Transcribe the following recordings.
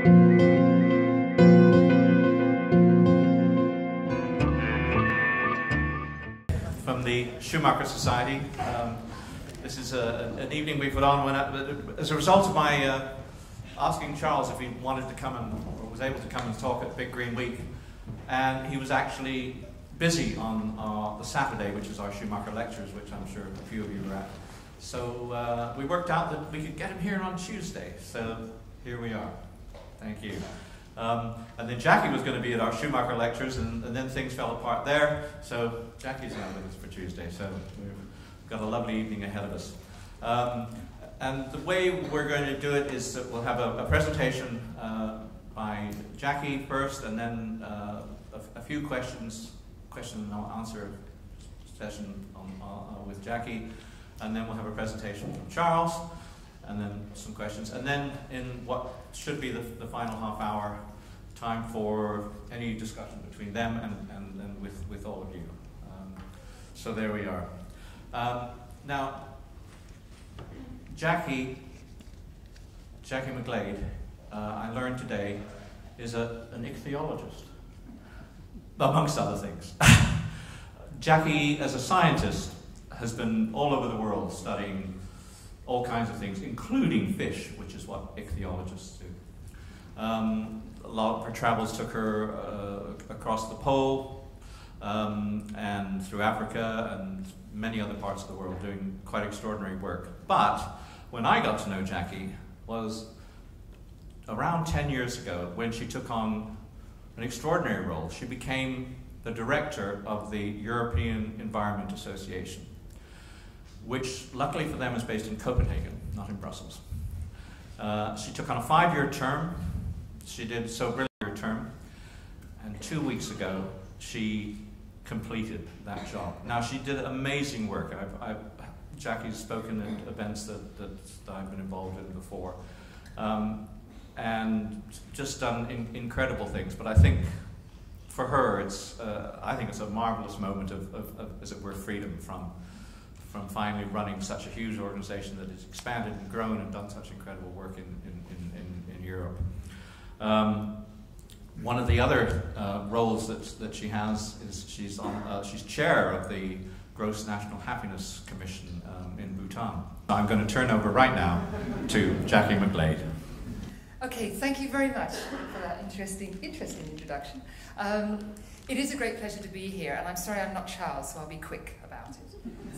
From the Schumacher Society. This is an evening we put on as a result of my asking Charles if he wanted to come or was able to come and talk at Big Green Week, and he was actually busy on the Saturday, which is our Schumacher lectures, which I'm sure a few of you were at. So we worked out that we could get him here on Tuesday, so here we are. Thank you. And then Jackie was going to be at our Schumacher lectures, and then things fell apart there, so Jackie's now with us for Tuesday, so we've got a lovely evening ahead of us. And the way we're going to do it is that we'll have a presentation by Jackie first, and then a few question and answer session with Jackie, and then we'll have a presentation from Charles, and then some questions, and then in what should be the final half hour, time for any discussion between them and with all of you. So there we are. Now, Jackie McGlade, I learned today, is an ichthyologist, amongst other things. Jackie, as a scientist, has been all over the world studying all kinds of things, including fish, which is what ichthyologists do. A lot of her travels took her across the pole and through Africa and many other parts of the world, doing quite extraordinary work. But when I got to know Jackie was around 10 years ago, when she took on an extraordinary role. She became the director of the European Environment Association, which luckily for them is based in Copenhagen, not in Brussels. She took on a 5-year term. She did so brilliantly term, and 2 weeks ago she completed that job. Now, she did amazing work. Jackie's spoken at events that I've been involved in before, and just done incredible things. But I think for her, I think it's a marvelous moment of as it were, freedom from finally running such a huge organization that has expanded and grown and done such incredible work in Europe. One of the other roles that she has is she's chair of the Gross National Happiness Commission in Bhutan. I'm going to turn over right now to Jackie McGlade. Okay, thank you very much for that interesting introduction. It is a great pleasure to be here, and I'm sorry I'm not Charles, so I'll be quick about it.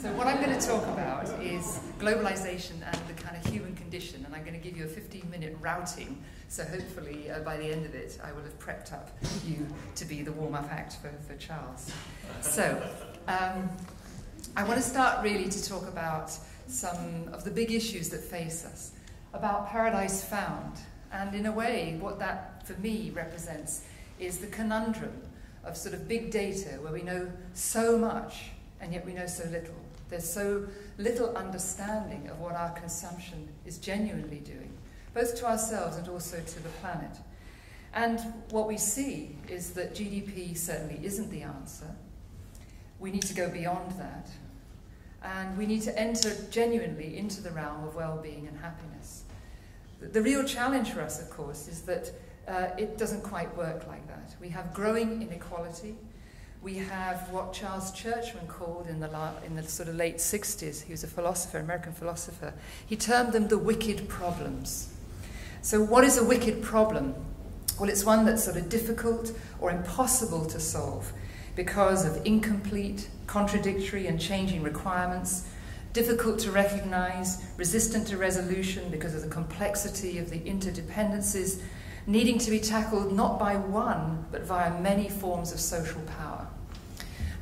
So what I'm going to talk about is globalization and the kind of human condition, and I'm going to give you a 15-minute routing, so hopefully by the end of it I will have prepped up you to be the warm-up act for Charles. So I want to start really to talk about some of the big issues that face us, about Paradise Found, and in a way what that for me represents is the conundrum of sort of big data, where we know so much and yet we know so little. There's so little understanding of what our consumption is genuinely doing, both to ourselves and also to the planet. And what we see is that GDP certainly isn't the answer. We need to go beyond that. And we need to enter genuinely into the realm of well-being and happiness. The real challenge for us, of course, is that it doesn't quite work like that. We have growing inequality. We have what Charles Churchman called in the sort of late 60s, he was a philosopher, American philosopher, he termed them the wicked problems. So what is a wicked problem? Well, it's one that's sort of difficult or impossible to solve because of incomplete, contradictory and changing requirements, difficult to recognize, resistant to resolution because of the complexity of the interdependencies, needing to be tackled not by one, but via many forms of social power.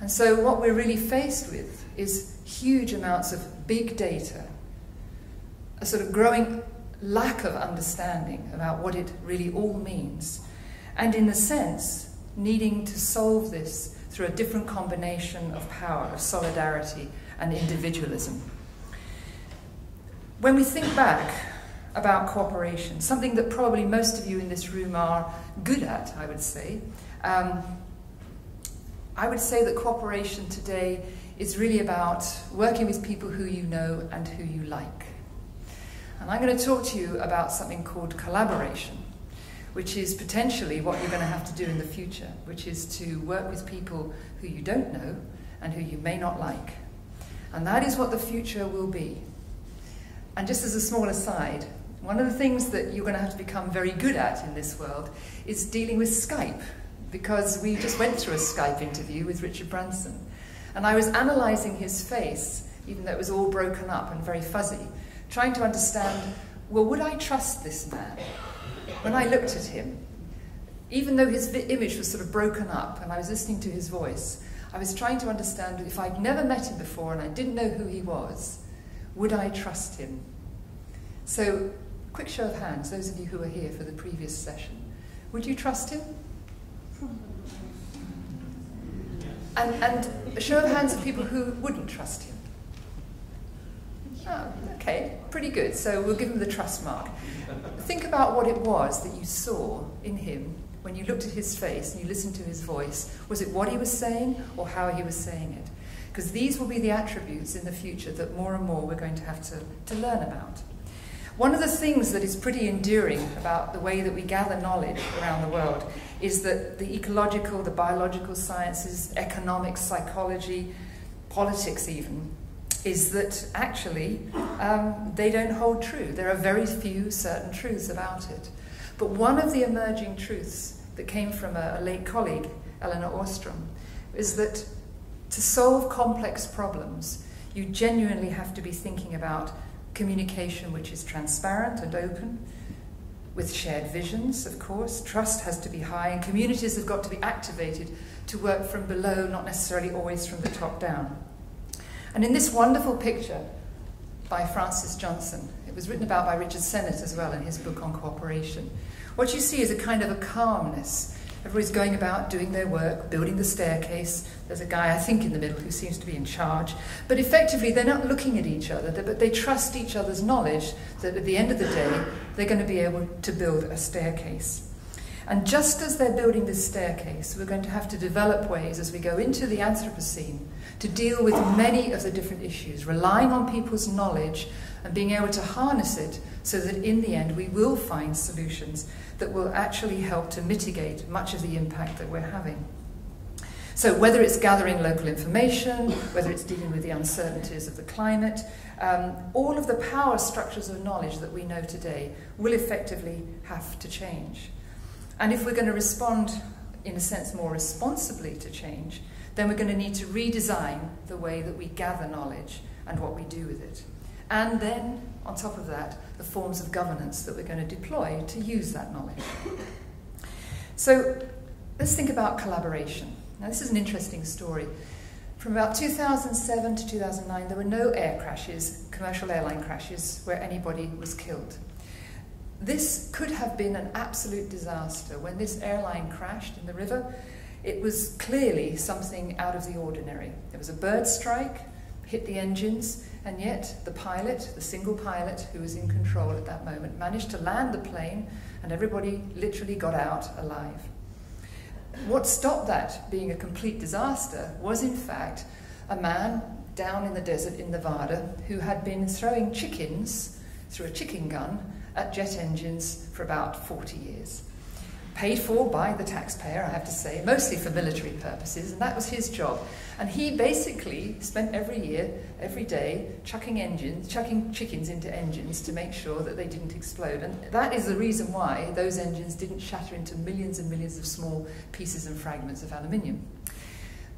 And so what we're really faced with is huge amounts of big data, a sort of growing lack of understanding about what it really all means, and in a sense, needing to solve this through a different combination of power, of solidarity and individualism. When we think back about cooperation, something that probably most of you in this room are good at, I would say that cooperation today is really about working with people who you know and who you like. And I'm going to talk to you about something called collaboration, which is potentially what you're going to have to do in the future, which is to work with people who you don't know and who you may not like. And that is what the future will be. And just as a small aside, one of the things that you're going to have to become very good at in this world is dealing with Skype, because we just went through a Skype interview with Richard Branson. And I was analysing his face, even though it was all broken up and very fuzzy, trying to understand, well, would I trust this man? When I looked at him, even though his image was sort of broken up and I was listening to his voice, I was trying to understand if I'd never met him before and I didn't know who he was, would I trust him? So, quick show of hands, those of you who were here for the previous session. Would you trust him? And a show of hands of people who wouldn't trust him. Oh, okay, pretty good. So we'll give him the trust mark. Think about what it was that you saw in him when you looked at his face and you listened to his voice. Was it what he was saying or how he was saying it? Because these will be the attributes in the future that more and more we're going to have to learn about. One of the things that is pretty enduring about the way that we gather knowledge around the world is that the ecological, the biological sciences, economics, psychology, politics even, is that actually they don't hold true. There are very few certain truths about it. But one of the emerging truths that came from a late colleague, Eleanor Ostrom, is that to solve complex problems, you genuinely have to be thinking about communication which is transparent and open, with shared visions, of course. Trust has to be high, and communities have got to be activated to work from below, not necessarily always from the top down. And in this wonderful picture by Francis Johnson, it was written about by Richard Sennett as well in his book on cooperation, what you see is a kind of a calmness. Everybody's going about doing their work, building the staircase. There's a guy, I think, in the middle who seems to be in charge. But effectively, they're not looking at each other, but they trust each other's knowledge that at the end of the day, they're going to be able to build a staircase. And just as they're building this staircase, we're going to have to develop ways as we go into the Anthropocene to deal with many of the different issues, relying on people's knowledge and being able to harness it so that in the end we will find solutions that will actually help to mitigate much of the impact that we're having. So whether it's gathering local information, whether it's dealing with the uncertainties of the climate, all of the power structures of knowledge that we know today will effectively have to change. And if we're going to respond, in a sense, more responsibly to change, then we're going to need to redesign the way that we gather knowledge and what we do with it. And then, on top of that, the forms of governance that we're going to deploy to use that knowledge. So let's think about collaboration. Now, this is an interesting story. From about 2007 to 2009, there were no air crashes, commercial airline crashes, where anybody was killed. This could have been an absolute disaster. When this airline crashed in the river, it was clearly something out of the ordinary. There was a bird strike, hit the engines, and yet the pilot, the single pilot who was in control at that moment, managed to land the plane, and everybody literally got out alive. What stopped that being a complete disaster was, in fact, a man down in the desert in Nevada who had been throwing chickens through a chicken gun at jet engines for about 40 years. Paid for by the taxpayer, I have to say, mostly for military purposes, and that was his job. And he basically spent every year, every day, chucking chickens into engines to make sure that they didn't explode. And that is the reason why those engines didn't shatter into millions and millions of small pieces and fragments of aluminium.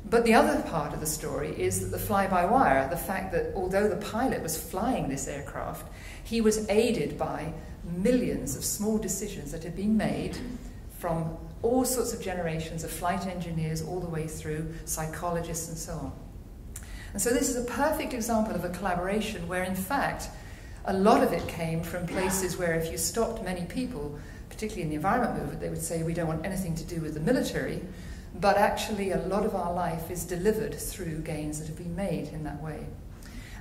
But the other part of the story is that the fly-by-wire, the fact that although the pilot was flying this aircraft, he was aided by millions of small decisions that had been made from all sorts of generations of flight engineers all the way through psychologists and so on. And so this is a perfect example of a collaboration where, in fact, a lot of it came from places where if you stopped many people, particularly in the environment movement, they would say we don't want anything to do with the military, but actually a lot of our life is delivered through gains that have been made in that way.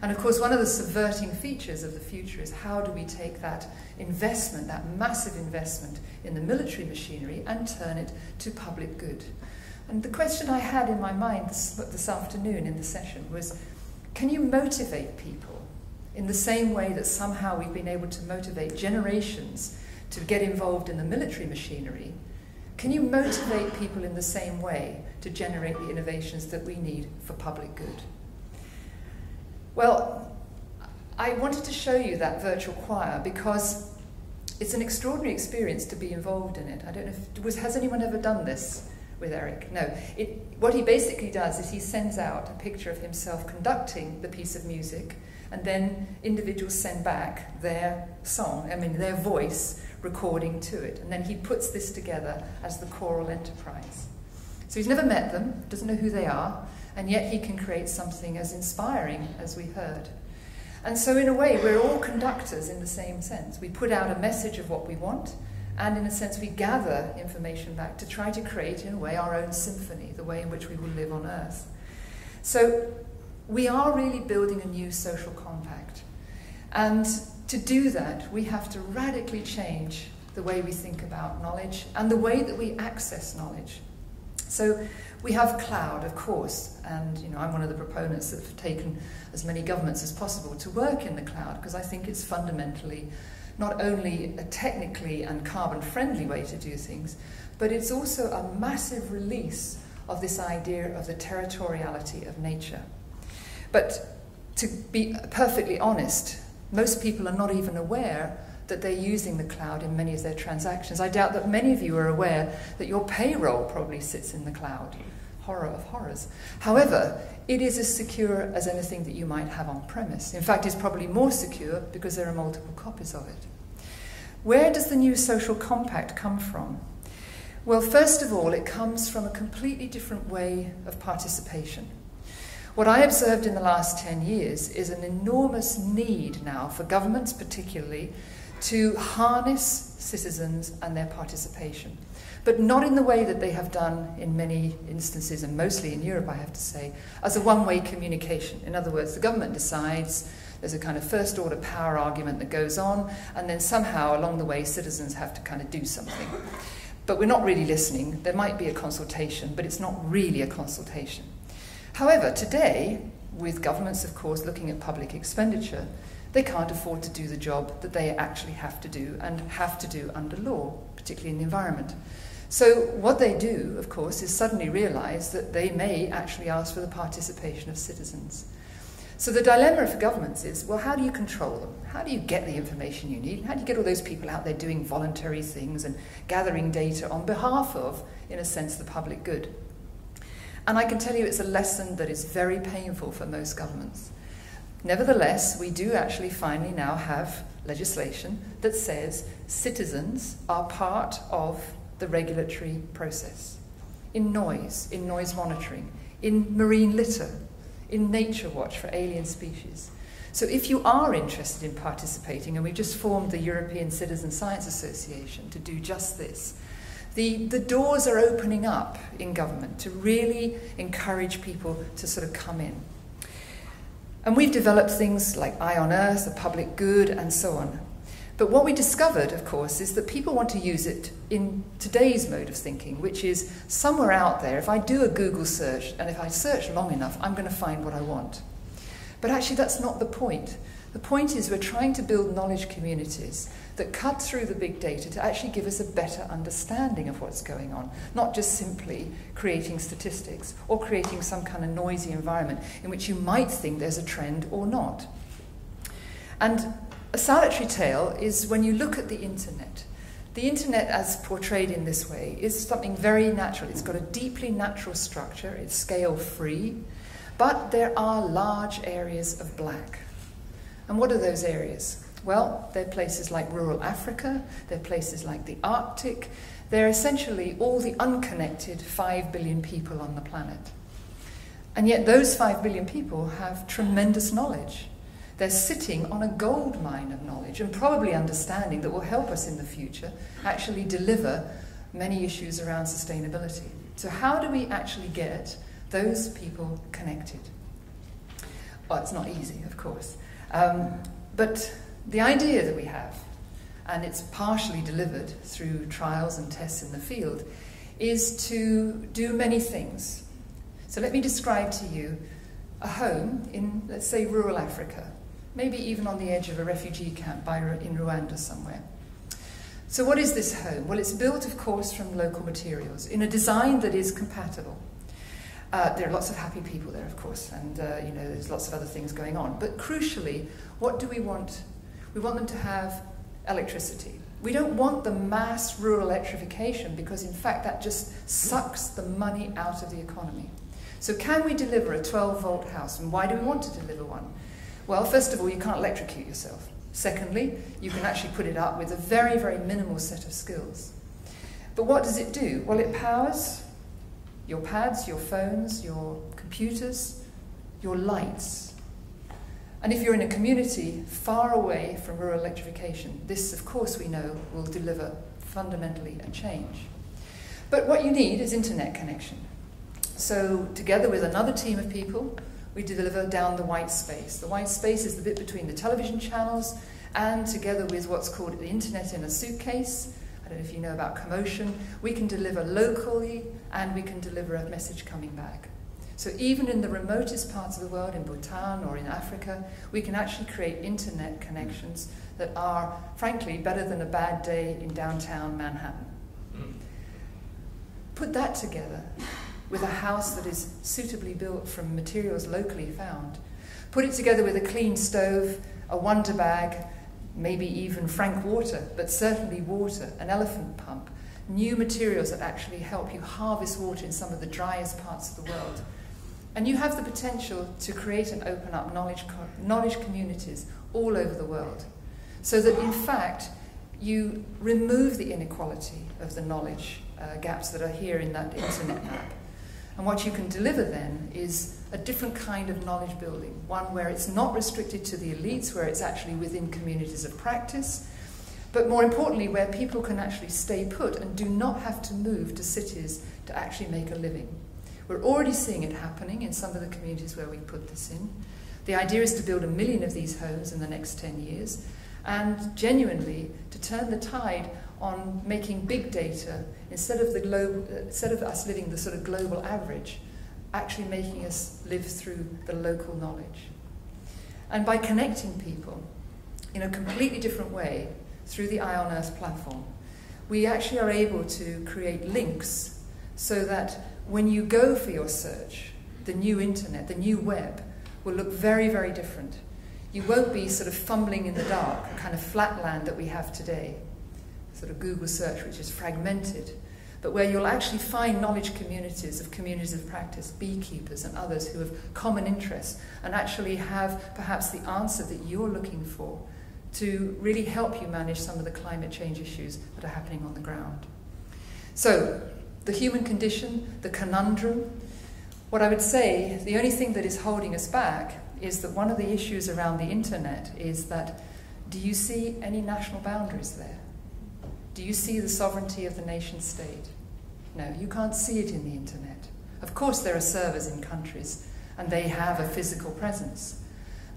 And of course, one of the subverting features of the future is how do we take that investment, that massive investment in the military machinery, and turn it to public good. And the question I had in my mind this afternoon in the session was, can you motivate people in the same way that somehow we've been able to motivate generations to get involved in the military machinery, can you motivate people in the same way to generate the innovations that we need for public good? Well, I wanted to show you that virtual choir because it's an extraordinary experience to be involved in it. I don't know if, has anyone ever done this with Eric? No. What he basically does is he sends out a picture of himself conducting the piece of music, and then individuals send back their song, their voice recording to it. And then he puts this together as the choral enterprise. So he's never met them, doesn't know who they are, and yet he can create something as inspiring as we heard. And so in a way, we're all conductors in the same sense. We put out a message of what we want, and in a sense we gather information back to try to create, in a way, our own symphony, the way in which we will live on Earth. So we are really building a new social compact. And to do that, we have to radically change the way we think about knowledge and the way that we access knowledge. So we have cloud, of course, and I'm one of the proponents that have taken as many governments as possible to work in the cloud, because I think it's fundamentally not only a technically and carbon-friendly way to do things, but it's also a massive release of this idea of the territoriality of nature. But to be perfectly honest, most people are not even aware that they're using the cloud in many of their transactions. I doubt that many of you are aware that your payroll probably sits in the cloud. Horror of horrors. However, it is as secure as anything that you might have on premise. In fact, it's probably more secure because there are multiple copies of it. Where does the new social compact come from? Well, first of all, it comes from a completely different way of participation. What I observed in the last 10 years is an enormous need now for governments particularly to harness citizens and their participation, but not in the way that they have done in many instances, and mostly in Europe, I have to say, as a one-way communication. In other words, the government decides, there's a kind of first-order power argument that goes on, and then somehow along the way citizens have to kind of do something. But we're not really listening. There might be a consultation, but it's not really a consultation. However, today, with governments, of course, looking at public expenditure, they can't afford to do the job that they actually have to do and have to do under law, particularly in the environment. So what they do, of course, is suddenly realize that they may actually ask for the participation of citizens. So the dilemma for governments is, well, how do you control them? How do you get the information you need? How do you get all those people out there doing voluntary things and gathering data on behalf of, in a sense, the public good? And I can tell you it's a lesson that is very painful for most governments. Nevertheless, we do actually finally now have legislation that says citizens are part of the regulatory process. In noise monitoring, in marine litter, in Nature Watch for alien species. So if you are interested in participating, and we've just formed the European Citizen Science Association to do just this, the doors are opening up in government to really encourage people to sort of come in. And we've developed things like Eye on Earth, the public good, and so on. But what we discovered, of course, is that people want to use it in today's mode of thinking, which is somewhere out there, if I do a Google search, and if I search long enough, I'm going to find what I want. But actually, that's not the point. The point is we're trying to build knowledge communities that cut through the big data to actually give us a better understanding of what's going on, not just simply creating statistics or creating some kind of noisy environment in which you might think there's a trend or not. And a salutary tale is when you look at the internet. The internet, as portrayed in this way, is something very natural. It's got a deeply natural structure, it's scale-free, but there are large areas of black. And what are those areas? Well, they're places like rural Africa, they're places like the Arctic, they're essentially all the unconnected 5 billion people on the planet. And yet those 5 billion people have tremendous knowledge. They're sitting on a gold mine of knowledge and probably understanding that will help us in the future actually deliver many issues around sustainability. So how do we actually get those people connected? Well, it's not easy, of course. But the idea that we have, and it's partially delivered through trials and tests in the field, is to do many things. So let me describe to you a home in, let's say, rural Africa, maybe even on the edge of a refugee camp in Rwanda somewhere. So what is this home? Well, it's built, of course, from local materials in a design that is compatible. There are lots of happy people there, of course, and you know, there's lots of other things going on. But crucially, what do we want? We want them to have electricity. We don't want the mass rural electrification because, in fact, that just sucks the money out of the economy. So can we deliver a 12-volt house? And why do we want to deliver one? Well, first of all, you can't electrocute yourself. Secondly, you can actually put it up with a very, very minimal set of skills. But what does it do? Well, it powers your pads, your phones, your computers, your lights. And if you're in a community far away from rural electrification, this, of course, we know will deliver fundamentally a change. But what you need is internet connection. So together with another team of people, we deliver down the white space. The white space is the bit between the television channels and together with what's called the internet in a suitcase. I don't know if you know about commotion. We can deliver locally and we can deliver a message coming back. So even in the remotest parts of the world, in Bhutan or in Africa, we can actually create internet connections that are, frankly, better than a bad day in downtown Manhattan. Put that together with a house that is suitably built from materials locally found. Put it together with a clean stove, a wonder bag, maybe even frank water, but certainly water, an elephant pump, new materials that actually help you harvest water in some of the driest parts of the world. And you have the potential to create and open up knowledge communities all over the world, so that in fact you remove the inequality of the knowledge gaps that are here in that internet map. And what you can deliver then is a different kind of knowledge building, one where it's not restricted to the elites, where it's actually within communities of practice, but more importantly, where people can actually stay put and do not have to move to cities to actually make a living. We're already seeing it happening in some of the communities where we put this in. The idea is to build 1 million of these homes in the next 10 years, and genuinely to turn the tide on making big data, instead of us living the sort of global average, actually making us live through the local knowledge. And by connecting people in a completely different way through the Eye on Earth platform, we actually are able to create links so that when you go for your search, the new internet, the new web, will look very, very different. You won't be sort of fumbling in the dark, a kind of flatland that we have today, sort of Google search, which is fragmented, but where you'll actually find knowledge communities of practice, beekeepers and others who have common interests and actually have perhaps the answer that you're looking for to really help you manage some of the climate change issues that are happening on the ground. So, the human condition, the conundrum, what I would say, the only thing that is holding us back is that one of the issues around the internet is that, do you see any national boundaries there? Do you see the sovereignty of the nation state? No, you can't see it in the internet. Of course there are servers in countries and they have a physical presence.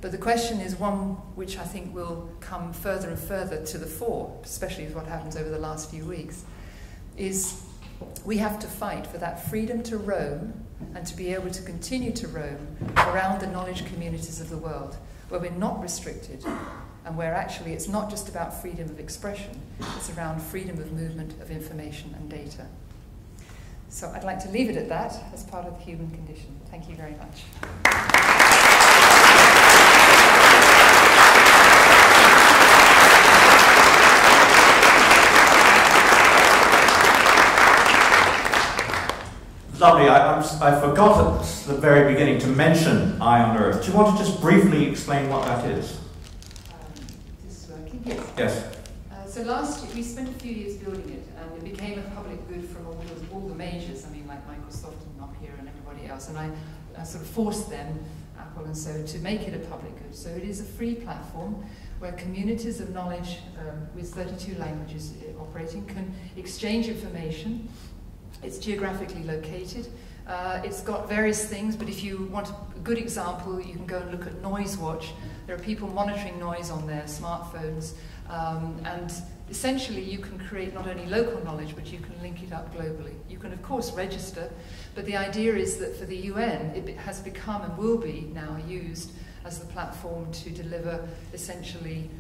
But the question is one which I think will come further and further to the fore, especially with what happens over the last few weeks, is we have to fight for that freedom to roam and to be able to continue to roam around the knowledge communities of the world, where we're not restricted and where actually it's not just about freedom of expression, it's around freedom of movement of information and data. So I'd like to leave it at that as part of the human condition. Thank you very much. Lovely. I forgot at the very beginning to mention Eye on Earth. Do you want to just briefly explain what that is? This is working? Yes. Yes. So last year, we spent a few years building it, and it became a public good from all the majors, I mean, like Microsoft and up here and everybody else, and I sort of forced them, Apple and so, to make it a public good. So it is a free platform where communities of knowledge with 32 languages operating can exchange information. It's geographically located. It's got various things, but if you want a good example, you can go and look at Noise Watch. There are people monitoring noise on their smartphones, and essentially you can create not only local knowledge, but you can link it up globally. You can, of course, register, but the idea is that for the UN, it has become and will be now used as the platform to deliver essentially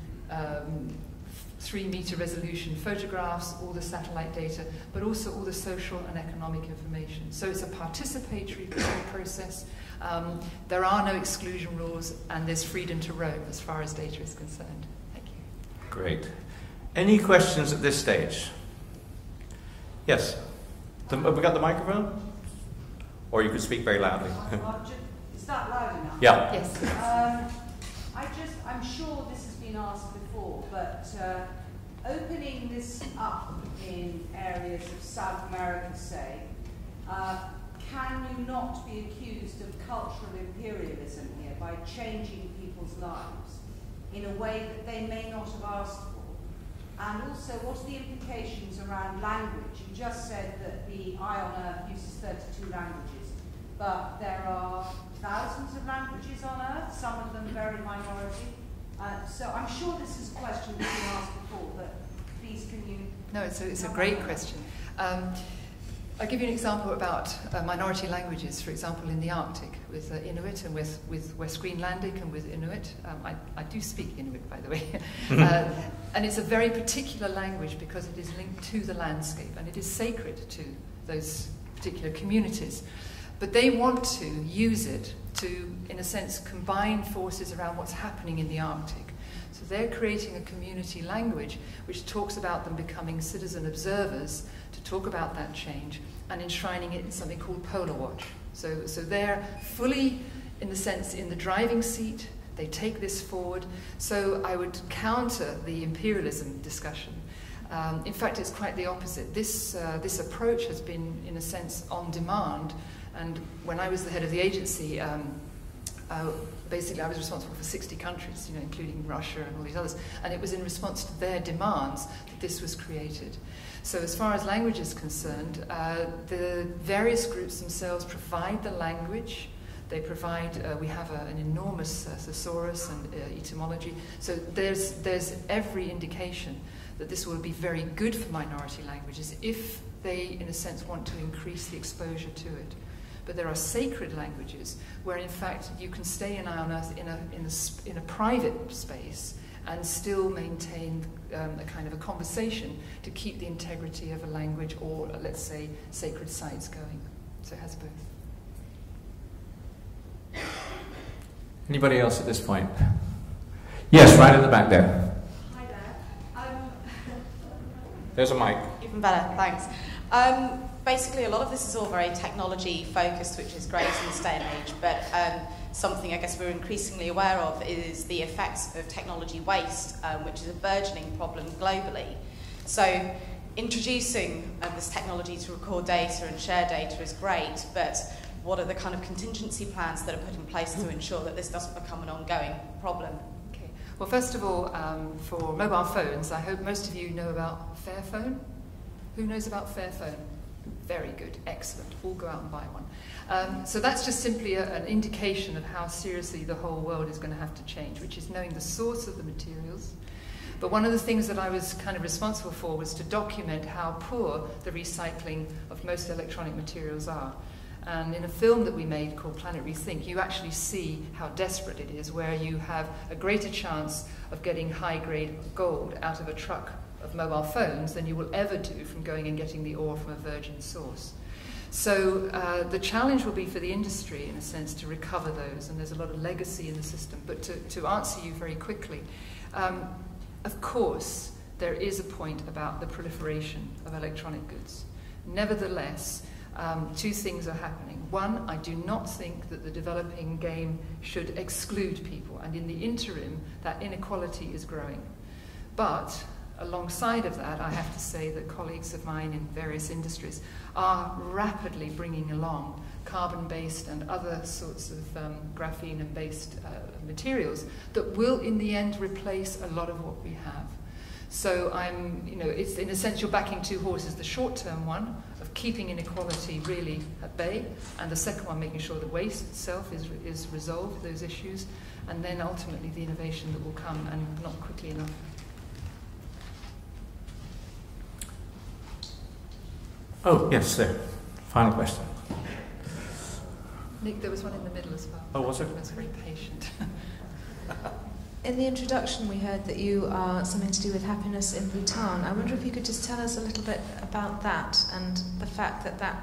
3-meter resolution photographs, all the satellite data, but also all the social and economic information. So it's a participatory process. There are no exclusion rules, and there's freedom to roam as far as data is concerned. Thank you. Great. Any questions at this stage? Yes. Have we got the microphone? Or you could speak very loudly. Is that loud enough? Yeah. Yes. I'm sure this has been asked before, but opening this up in areas of South America, say, can you not be accused of cultural imperialism here by changing people's lives in a way that they may not have asked for? And also, what are the implications around language? You just said that the Eye on Earth uses 32 languages, but there are thousands of languages on Earth, some of them very minority. So I'm sure this is a question that's been asked before, but please can you... No, it's a great question. I'll give you an example about minority languages, for example, in the Arctic, with Inuit and with West Greenlandic and with Inuit. I do speak Inuit, by the way. And it's a very particular language because it is linked to the landscape, and it is sacred to those particular communities. But they want to use it to, in a sense, combine forces around what's happening in the Arctic. So they're creating a community language which talks about them becoming citizen observers to talk about that change and enshrining it in something called Polar Watch. So they're fully, in the sense, in the driving seat. They take this forward. So I would counter the imperialism discussion. In fact, it's quite the opposite. This approach has been, in a sense, on demand. And when I was the head of the agency, basically I was responsible for 60 countries, including Russia and all these others. And it was in response to their demands that this was created. So as far as language is concerned, the various groups themselves provide the language. They provide, we have an enormous thesaurus and etymology. So there's every indication that this will be very good for minority languages if they, in a sense, want to increase the exposure to it. But there are sacred languages where, in fact, you can stay in Eye on Earth in a private space and still maintain a kind of a conversation to keep the integrity of a language or, let's say, sacred sites going. So it has both. Anybody else at this point? Yes, right at the back there. Hi there. There's a mic. Even better, thanks. Basically, a lot of this is all very technology-focused, which is great in this day and age, but something I guess we're increasingly aware of is the effects of technology waste, which is a burgeoning problem globally. So introducing this technology to record data and share data is great, but what are the kind of contingency plans that are put in place to ensure that this doesn't become an ongoing problem? Okay. Well, first of all, for mobile phones, I hope most of you know about Fairphone. Who knows about Fairphone? Very good, excellent. All go out and buy one. So that's just simply an indication of how seriously the whole world is going to have to change, which is knowing the source of the materials. But one of the things that I was kind of responsible for was to document how poor the recycling of most electronic materials are. And in a film that we made called Planet Rethink, you actually see how desperate it is, where you have a greater chance of getting high-grade gold out of a truck of mobile phones than you will ever do from going and getting the ore from a virgin source. So the challenge will be for the industry, in a sense, to recover those, and there's a lot of legacy in the system. But to answer you very quickly, of course, there is a point about the proliferation of electronic goods. Nevertheless, two things are happening. One, I do not think that the developing game should exclude people, and in the interim, that inequality is growing. But alongside of that, I have to say that colleagues of mine in various industries are rapidly bringing along carbon-based and other sorts of graphene and based materials that will, in the end, replace a lot of what we have. So it's in a sense you're backing two horses, the short-term one of keeping inequality really at bay, and the second one making sure the waste itself is resolved, those issues, and then ultimately the innovation that will come, and not quickly enough. Oh, yes, sir. Final question. Nick, there was one in the middle as well. Oh, was there? I was very patient. In the introduction, we heard that you are something to do with happiness in Bhutan. I wonder if you could just tell us a little bit about that and the fact that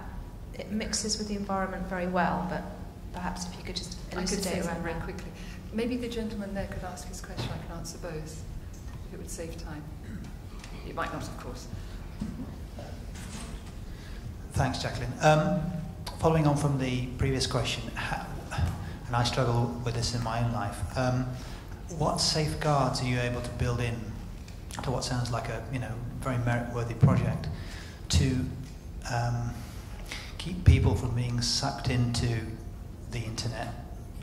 it mixes with the environment very well, but perhaps if you could just elucidate I could say that very that. quickly. Maybe the gentleman there could ask his question. I can answer both. If it would save time. It might not, of course. Thanks, Jacqueline. Following on from the previous question, and I struggle with this in my own life, what safeguards are you able to build in to what sounds like a very merit-worthy project to keep people from being sucked into the internet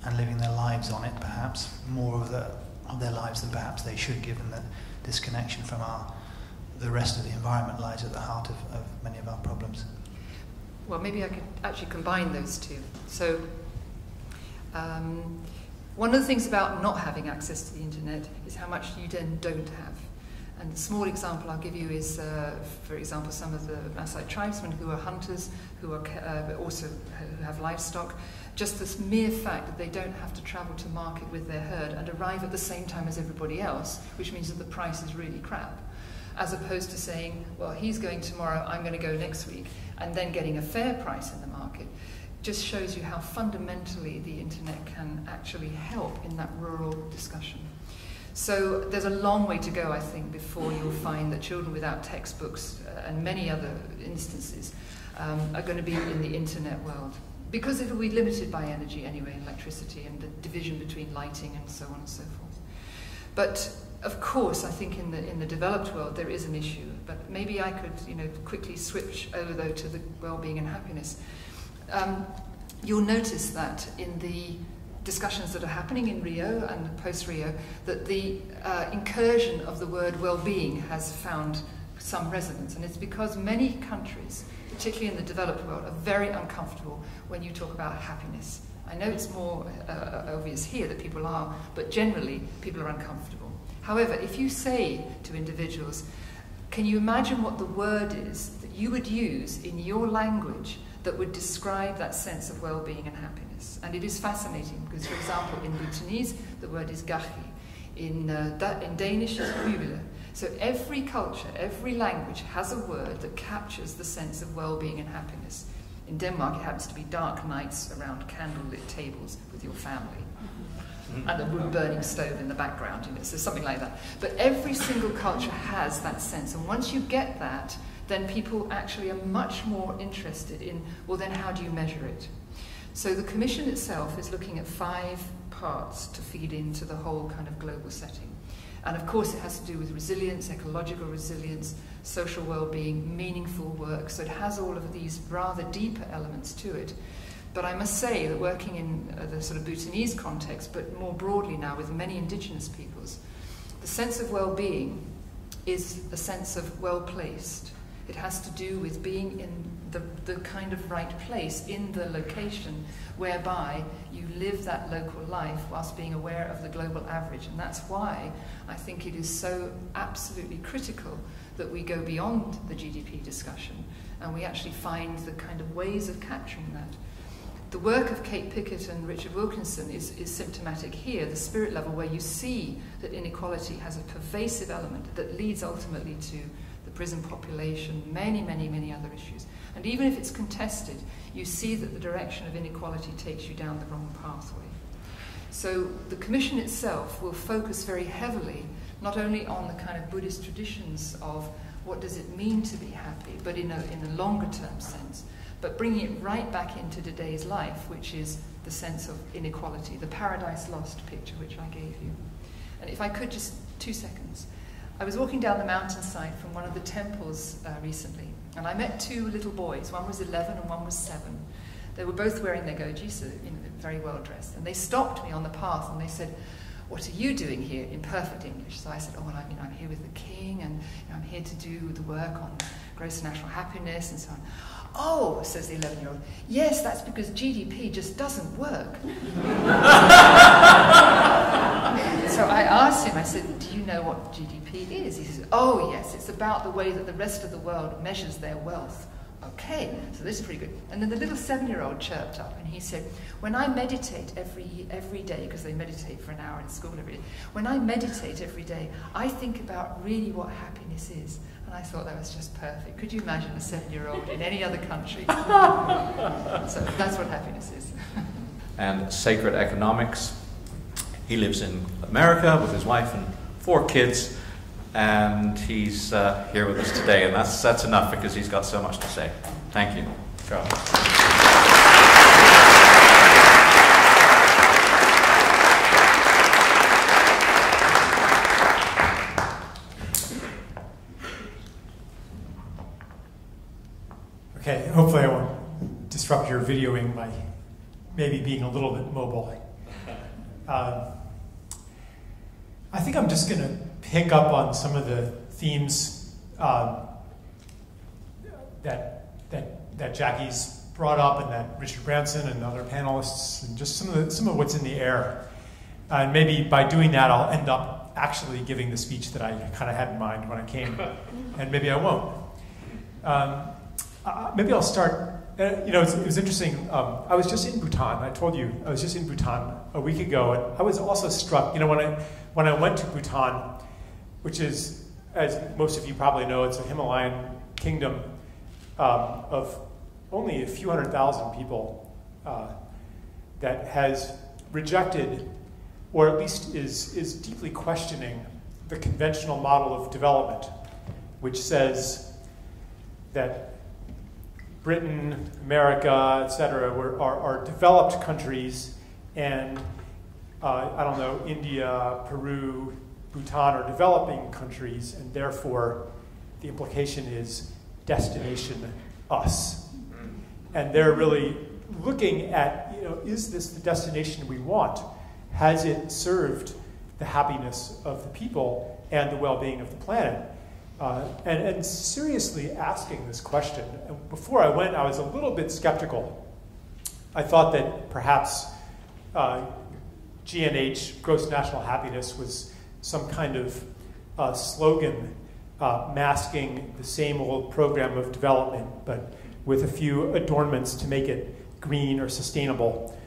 and living their lives on it, perhaps more of their lives than perhaps they should, given that disconnection from the rest of the environment lies at the heart of many of our problems? Well, maybe I could actually combine those two. So, one of the things about not having access to the internet is how much you then don't have. And a small example I'll give you is, for example, some of the Maasai tribesmen who are hunters, who are also who have livestock. Just this mere fact that they don't have to travel to market with their herd and arrive at the same time as everybody else, which means that the price is really crap, as opposed to saying, well, he's going tomorrow, I'm going to go next week, and then getting a fair price in the market, just shows you how fundamentally the internet can actually help in that rural discussion. So there's a long way to go, I think, before you'll find that children without textbooks and many other instances are going to be in the internet world. Because it will be limited by energy anyway, electricity, and the division between lighting and so on and so forth. But of course, I think in the developed world there is an issue. But maybe I could, quickly switch over though to the well-being and happiness. You'll notice that in the discussions that are happening in Rio and post-Rio, that the incursion of the word well-being has found some resonance, and it's because many countries, particularly in the developed world, are very uncomfortable when you talk about happiness. I know it's more obvious here that people are, but generally people are uncomfortable. However, if you say to individuals, can you imagine what the word is that you would use in your language that would describe that sense of well-being and happiness? And it is fascinating because, for example, in Bhutanese, the word is gachi. In Danish, it's hule. So every culture, every language has a word that captures the sense of well-being and happiness. In Denmark, it happens to be dark nights around candlelit tables with your family. And a wood-burning stove in the background, so something like that. But every single culture has that sense. And once you get that, then people actually are much more interested in, well, then how do you measure it? So the Commission itself is looking at 5 parts to feed into the whole kind of global setting. And of course it has to do with resilience, ecological resilience, social well-being, meaningful work. So it has all of these rather deeper elements to it. But I must say that working in the sort of Bhutanese context, but more broadly now with many indigenous peoples, the sense of well-being is a sense of well-placed. It has to do with being in the kind of right place, in the location whereby you live that local life whilst being aware of the global average. And that's why I think it is so absolutely critical that we go beyond the GDP discussion and we actually find the kind of ways of capturing that. The work of Kate Pickett and Richard Wilkinson is symptomatic here, the spirit level, where you see that inequality has a pervasive element that leads ultimately to the prison population, many, many, many other issues. And even if it's contested, you see that the direction of inequality takes you down the wrong pathway. So the Commission itself will focus very heavily, not only on the kind of Buddhist traditions of what does it mean to be happy, but in a longer term sense, but bringing it right back into today's life, which is the sense of inequality, the Paradise Lost picture which I gave you. And if I could, just 2 seconds. I was walking down the mountainside from one of the temples recently, and I met 2 little boys. One was 11 and one was 7. They were both wearing their gojis, so very well dressed. And they stopped me on the path and they said, "What are you doing here?" in perfect English. So I said, "Oh, well, I'm here with the king, and I'm here to do the work on gross national happiness and so on." "Oh," says the 11-year-old, "yes, that's because GDP just doesn't work." So I asked him, I said, "Do you know what GDP is?" He says, "Oh yes, it's about the way that the rest of the world measures their wealth Okay, so this is pretty good. And then the little 7-year-old chirped up and he said, when I meditate every day, because they meditate for an hour in school every day, when I meditate every day, I think about really what happiness is. And I thought that was just perfect. Could you imagine a 7-year-old in any other country? So that's what happiness is. And sacred economics. He lives in America with his wife and 4 kids. And he's here with us today, and that's enough because he's got so much to say. Thank you, Charles. Okay, hopefully I won't disrupt your videoing by maybe being a little bit mobile. I think I'm just going to pick up on some of the themes that Jackie's brought up, and that Richard Branson and other panelists, and just some of what's in the air. And maybe by doing that, I'll end up actually giving the speech that I kind of had in mind when I came, and maybe I won't. Maybe I'll start. It was interesting. I was just in Bhutan. I told you I was just in Bhutan a week ago, and I was also struck. When I went to Bhutan, which is, as most of you probably know, it's a Himalayan kingdom of only a few 100,000 people that has rejected, or at least is deeply questioning, the conventional model of development, which says that Britain, America, etc., are developed countries, and India, Peru, Bhutan are developing countries, and therefore the implication is destination us. And they're really looking at, is this the destination we want? Has it served the happiness of the people and the well-being of the planet? And seriously asking this question. And before I went, I was a little bit skeptical. I thought that perhaps GNH, gross national happiness, was some kind of slogan masking the same old program of development, but with a few adornments to make it green or sustainable.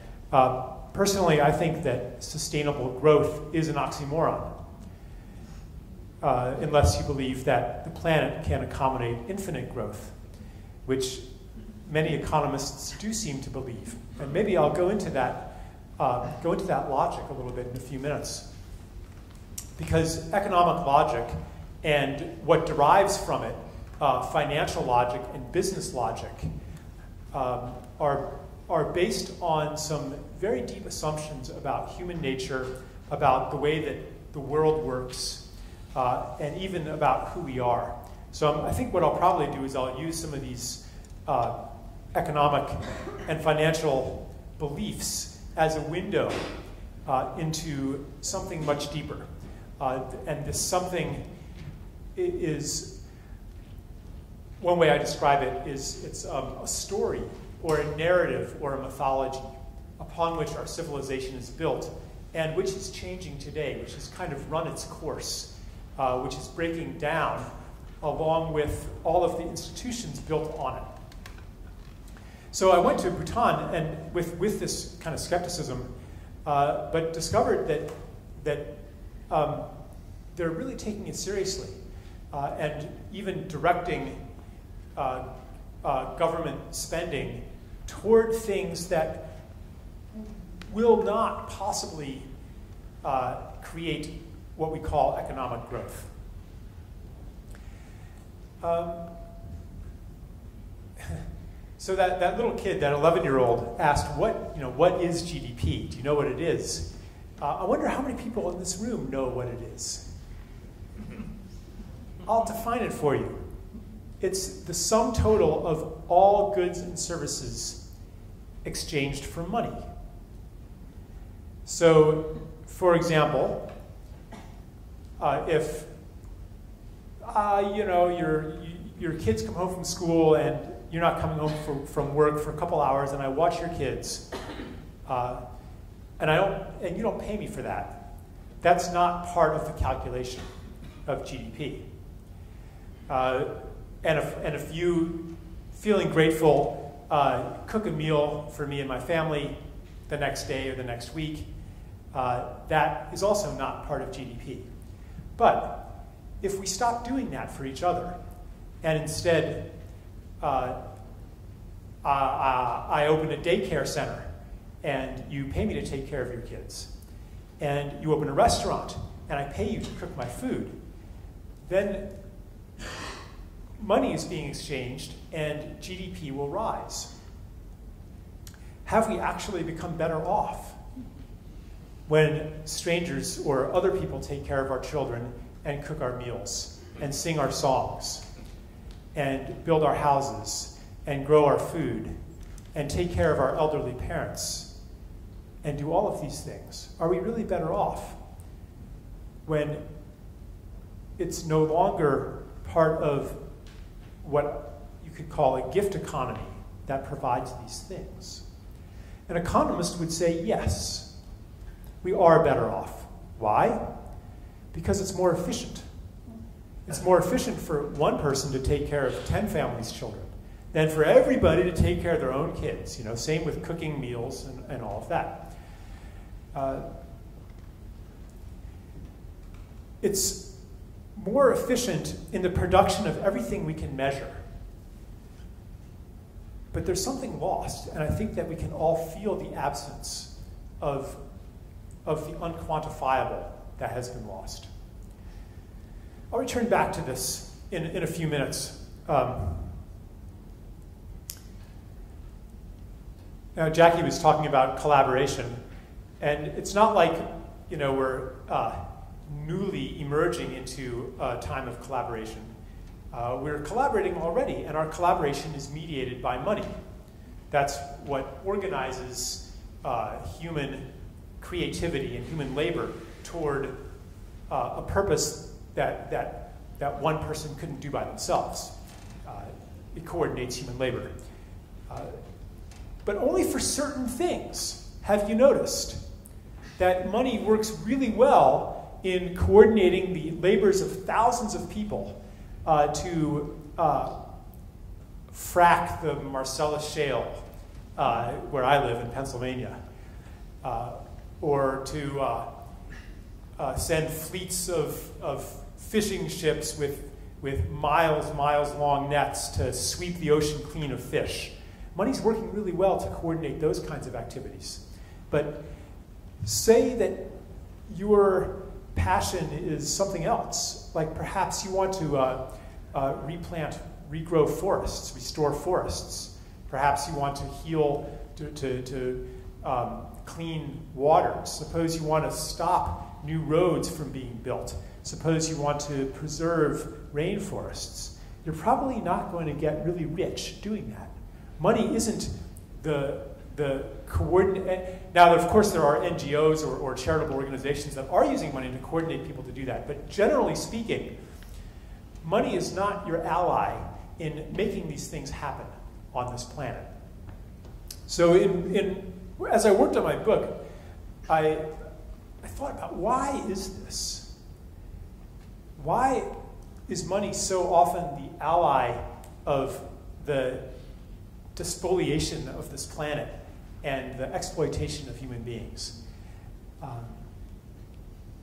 Personally, I think that sustainable growth is an oxymoron, unless you believe that the planet can accommodate infinite growth, which many economists do seem to believe. And maybe I'll go into that logic a little bit in a few minutes. Because economic logic and what derives from it, financial logic and business logic, are based on some very deep assumptions about human nature, about the way that the world works, and even about who we are. So I think what I'll probably do is I'll use some of these economic and financial beliefs as a window into something much deeper. And this something is, one way I describe it is it's a story or a narrative or a mythology upon which our civilization is built, and which is changing today, which has kind of run its course, which is breaking down along with all of the institutions built on it. So I went to Bhutan and with this kind of skepticism, but discovered that they're really taking it seriously, and even directing government spending toward things that will not possibly create what we call economic growth. So that little kid, that 11-year-old, asked, what is GDP? Do you know what it is? I wonder how many people in this room know what it is. I'll define it for you. It's the sum total of all goods and services exchanged for money. So, for example, if your kids come home from school and you're not coming home from work for a couple hours, and I watch your kids, and you don't pay me for that, that's not part of the calculation of GDP. And if you feeling grateful, cook a meal for me and my family the next day or the next week, that is also not part of GDP. But if we stop doing that for each other, and instead I open a daycare center, and you pay me to take care of your kids, and you open a restaurant, and I pay you to cook my food, then money is being exchanged, and GDP will rise. Have we actually become better off when strangers or other people take care of our children and cook our meals and sing our songs and build our houses and grow our food and take care of our elderly parents and do all of these things? Are we really better off when it's no longer part of what you could call a gift economy that provides these things? An economist would say, yes, we are better off. Why? Because it's more efficient. It's more efficient for one person to take care of 10 families' children than for everybody to take care of their own kids. You know, same with cooking meals and all of that. It's more efficient in the production of everything we can measure. But there's something lost, and I think that we can all feel the absence of the unquantifiable that has been lost. I'll return back to this in a few minutes. Now, Jackie was talking about collaboration, and it's not like, you know, we're newly emerging into a time of collaboration. We're collaborating already, and our collaboration is mediated by money. That's what organizes human creativity and human labor toward a purpose that one person couldn't do by themselves. It coordinates human labor. But only for certain things have you noticed that money works really well in coordinating the labors of thousands of people to frack the Marcellus Shale, where I live in Pennsylvania, or to send fleets of fishing ships with miles long nets to sweep the ocean clean of fish. Money's working really well to coordinate those kinds of activities. But say that your passion is something else, like perhaps you want to replant, regrow forests, restore forests. Perhaps you want to heal, to clean waters. Suppose you want to stop new roads from being built. Suppose you want to preserve rainforests. You're probably not going to get really rich doing that. Money isn't the coordinate. Now, of course, there are NGOs or charitable organizations that are using money to coordinate people to do that. But generally speaking, money is not your ally in making these things happen on this planet. So as I worked on my book, I thought about, why is this? Why is money so often the ally of the despoliation of this planet and the exploitation of human beings?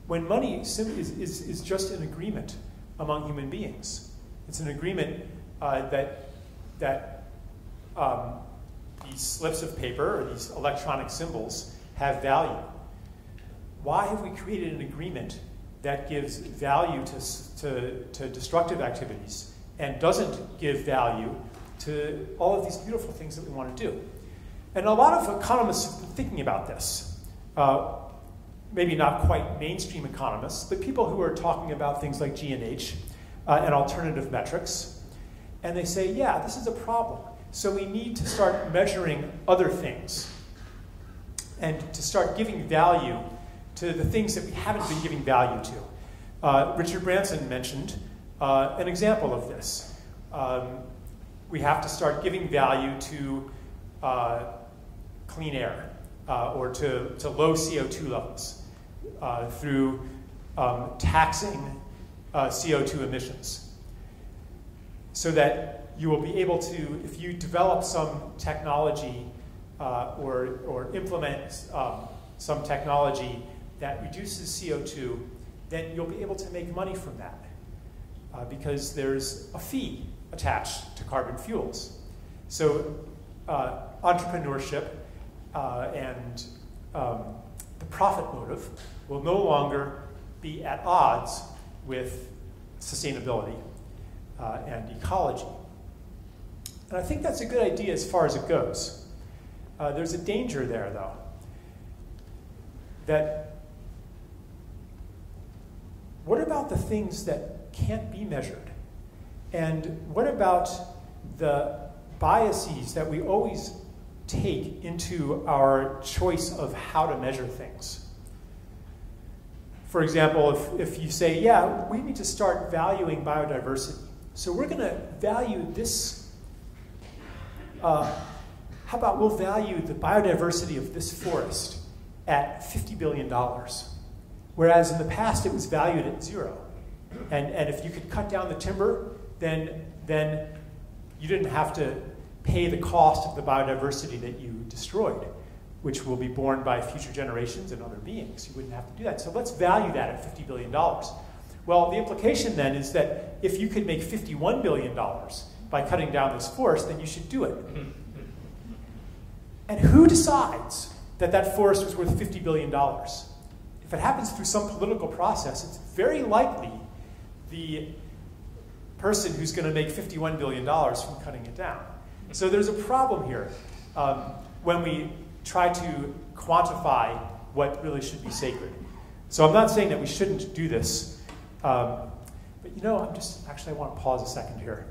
When money is just an agreement among human beings. It's an agreement that these slips of paper or these electronic symbols have value. Why have we created an agreement that gives value to destructive activities and doesn't give value to all of these beautiful things that we want to do? And a lot of economists have been thinking about this. Maybe not quite mainstream economists, but people who are talking about things like G&H and alternative metrics. And they say, yeah, this is a problem. So we need to start measuring other things and to start giving value to the things that we haven't been giving value to. Richard Branson mentioned an example of this. We have to start giving value to clean air or to low CO2 levels through taxing CO2 emissions, so that you will be able to, if you develop some technology or implement some technology that reduces CO2, then you'll be able to make money from that because there's a fee attached to carbon fuels. So entrepreneurship and the profit motive will no longer be at odds with sustainability and ecology. And I think that's a good idea as far as it goes. There's a danger there, though, that what about the things that can't be measured? And what about the biases that we always take into our choice of how to measure things? For example, if you say, yeah, we need to start valuing biodiversity. So we're going to value this, how about we'll value the biodiversity of this forest at $50 billion, whereas in the past it was valued at 0. And if you could cut down the timber, then you didn't have to pay the cost of the biodiversity that you destroyed, which will be borne by future generations and other beings. You wouldn't have to do that. So let's value that at $50 billion. Well, the implication then is that if you could make $51 billion by cutting down this forest, then you should do it. And who decides that that forest was worth $50 billion? If it happens through some political process, it's very likely the person who's going to make $51 billion from cutting it down. So there's a problem here when we try to quantify what really should be sacred. So I'm not saying that we shouldn't do this, but you know, I want to pause a second here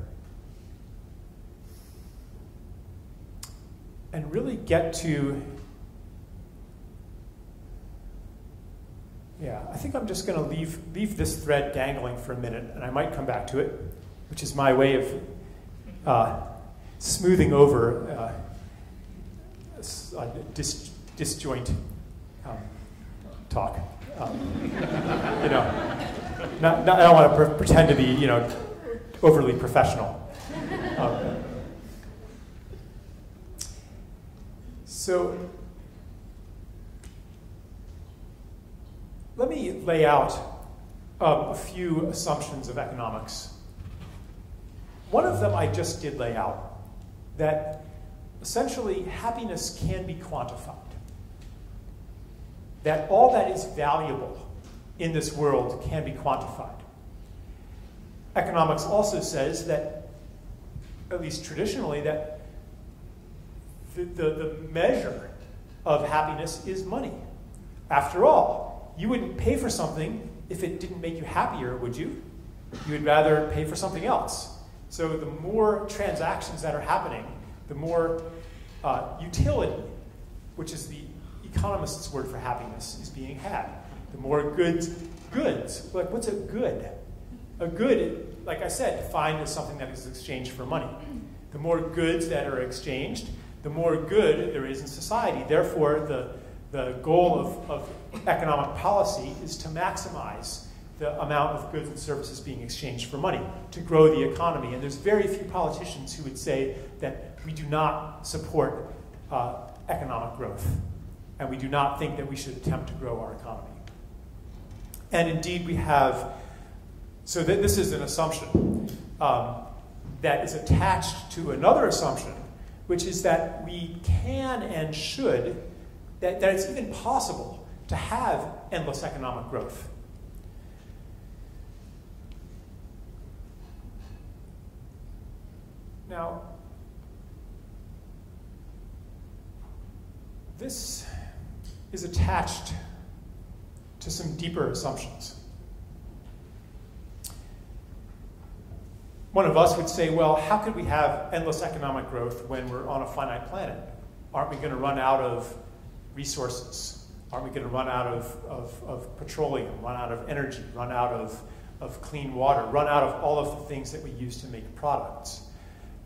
and really get to, I think I'm just going to leave this thread dangling for a minute, and I might come back to it, which is my way of smoothing over a disjoint talk. I don't want to pretend to be, overly professional. So let me lay out a few assumptions of economics. One of them I just did lay out, that essentially happiness can be quantified. That all that is valuable in this world can be quantified. Economics also says that, at least traditionally, that the measure of happiness is money. After all, you wouldn't pay for something if it didn't make you happier, would you? You would rather pay for something else. So the more transactions that are happening, the more utility, which is the economist's word for happiness, is being had. The more goods, like what's a good? A good, like I said, defined as something that is exchanged for money. The more goods that are exchanged, the more good there is in society. Therefore, the goal of economic policy is to maximize the amount of goods and services being exchanged for money, to grow the economy. And there's very few politicians who would say that we do not support economic growth, and we do not think that we should attempt to grow our economy. And indeed we have, so this is an assumption that is attached to another assumption, which is that we can and should, that it's even possible to have endless economic growth. Now, this is attached to some deeper assumptions. One of us would say, well, how could we have endless economic growth when we're on a finite planet? Aren't we going to run out of resources? Aren't we going to run out of petroleum, run out of energy, run out of clean water, run out of all of the things that we use to make products?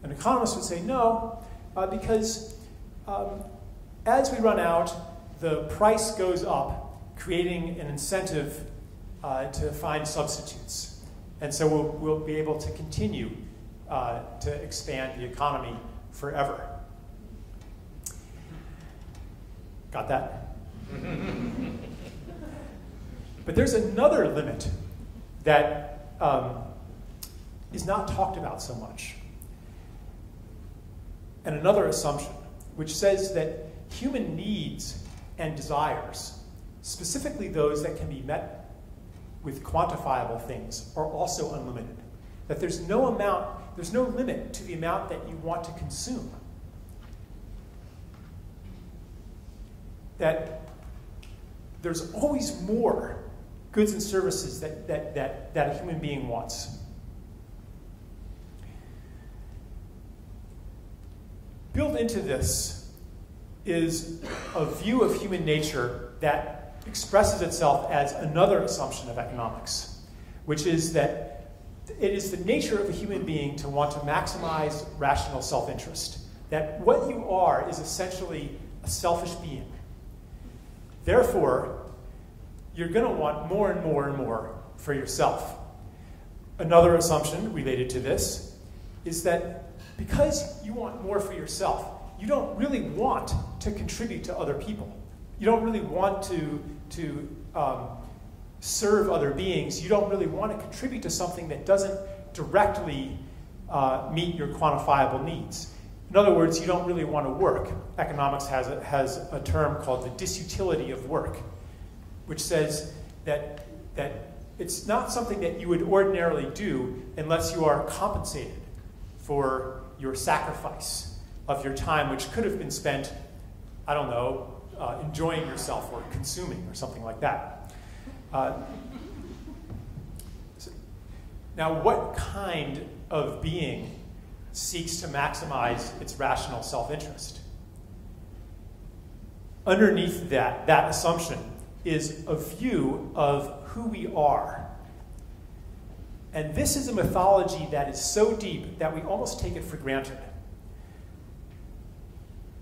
An economist would say no, because as we run out, the price goes up, creating an incentive to find substitutes. And so we'll be able to continue to expand the economy forever. Got that? But there's another limit that is not talked about so much. And another assumption, which says that human needs and desires, specifically those that can be met with quantifiable things, are also unlimited. That there's no limit to the amount that you want to consume. That there's always more goods and services that a human being wants. Built into this is a view of human nature that expresses itself as another assumption of economics, which is that it is the nature of a human being to want to maximize rational self-interest. That what you are is essentially a selfish being. Therefore, you're going to want more and more and more for yourself. Another assumption related to this is that because you want more for yourself, you don't really want to contribute to other people. You don't really want to serve other beings. You don't really want to contribute to something that doesn't directly meet your quantifiable needs. In other words, you don't really want to work. Economics has a term called the disutility of work, which says that it's not something that you would ordinarily do unless you are compensated for your sacrifice of your time, which could have been spent, I don't know, enjoying yourself or consuming or something like that. Now, what kind of being seeks to maximize its rational self-interest? Underneath that assumption is a view of who we are. And this is a mythology that is so deep that we almost take it for granted.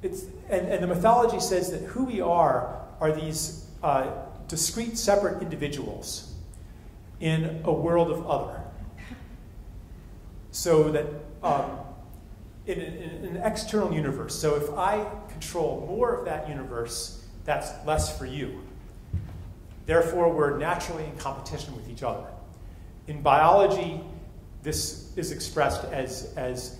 And the mythology says that who we are these discrete, separate individuals in a world of other. So that in an external universe, so if I control more of that universe, that's less for you. Therefore, we're naturally in competition with each other. In biology, this is expressed as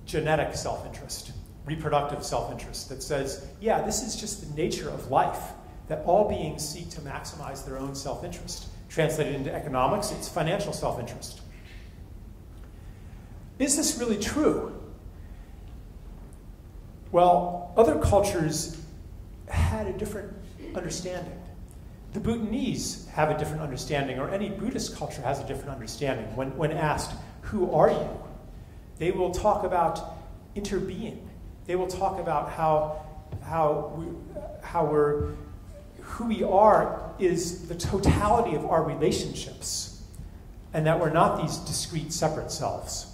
genetic self-interest, reproductive self-interest, that says, yeah, this is just the nature of life, that all beings seek to maximize their own self-interest. Translated into economics, it's financial self-interest. Is this really true? Well, other cultures had a different understanding. The Bhutanese have a different understanding, or any Buddhist culture has a different understanding. When asked, who are you? They will talk about interbeing. They will talk about who we are is the totality of our relationships, and that we're not these discrete, separate selves.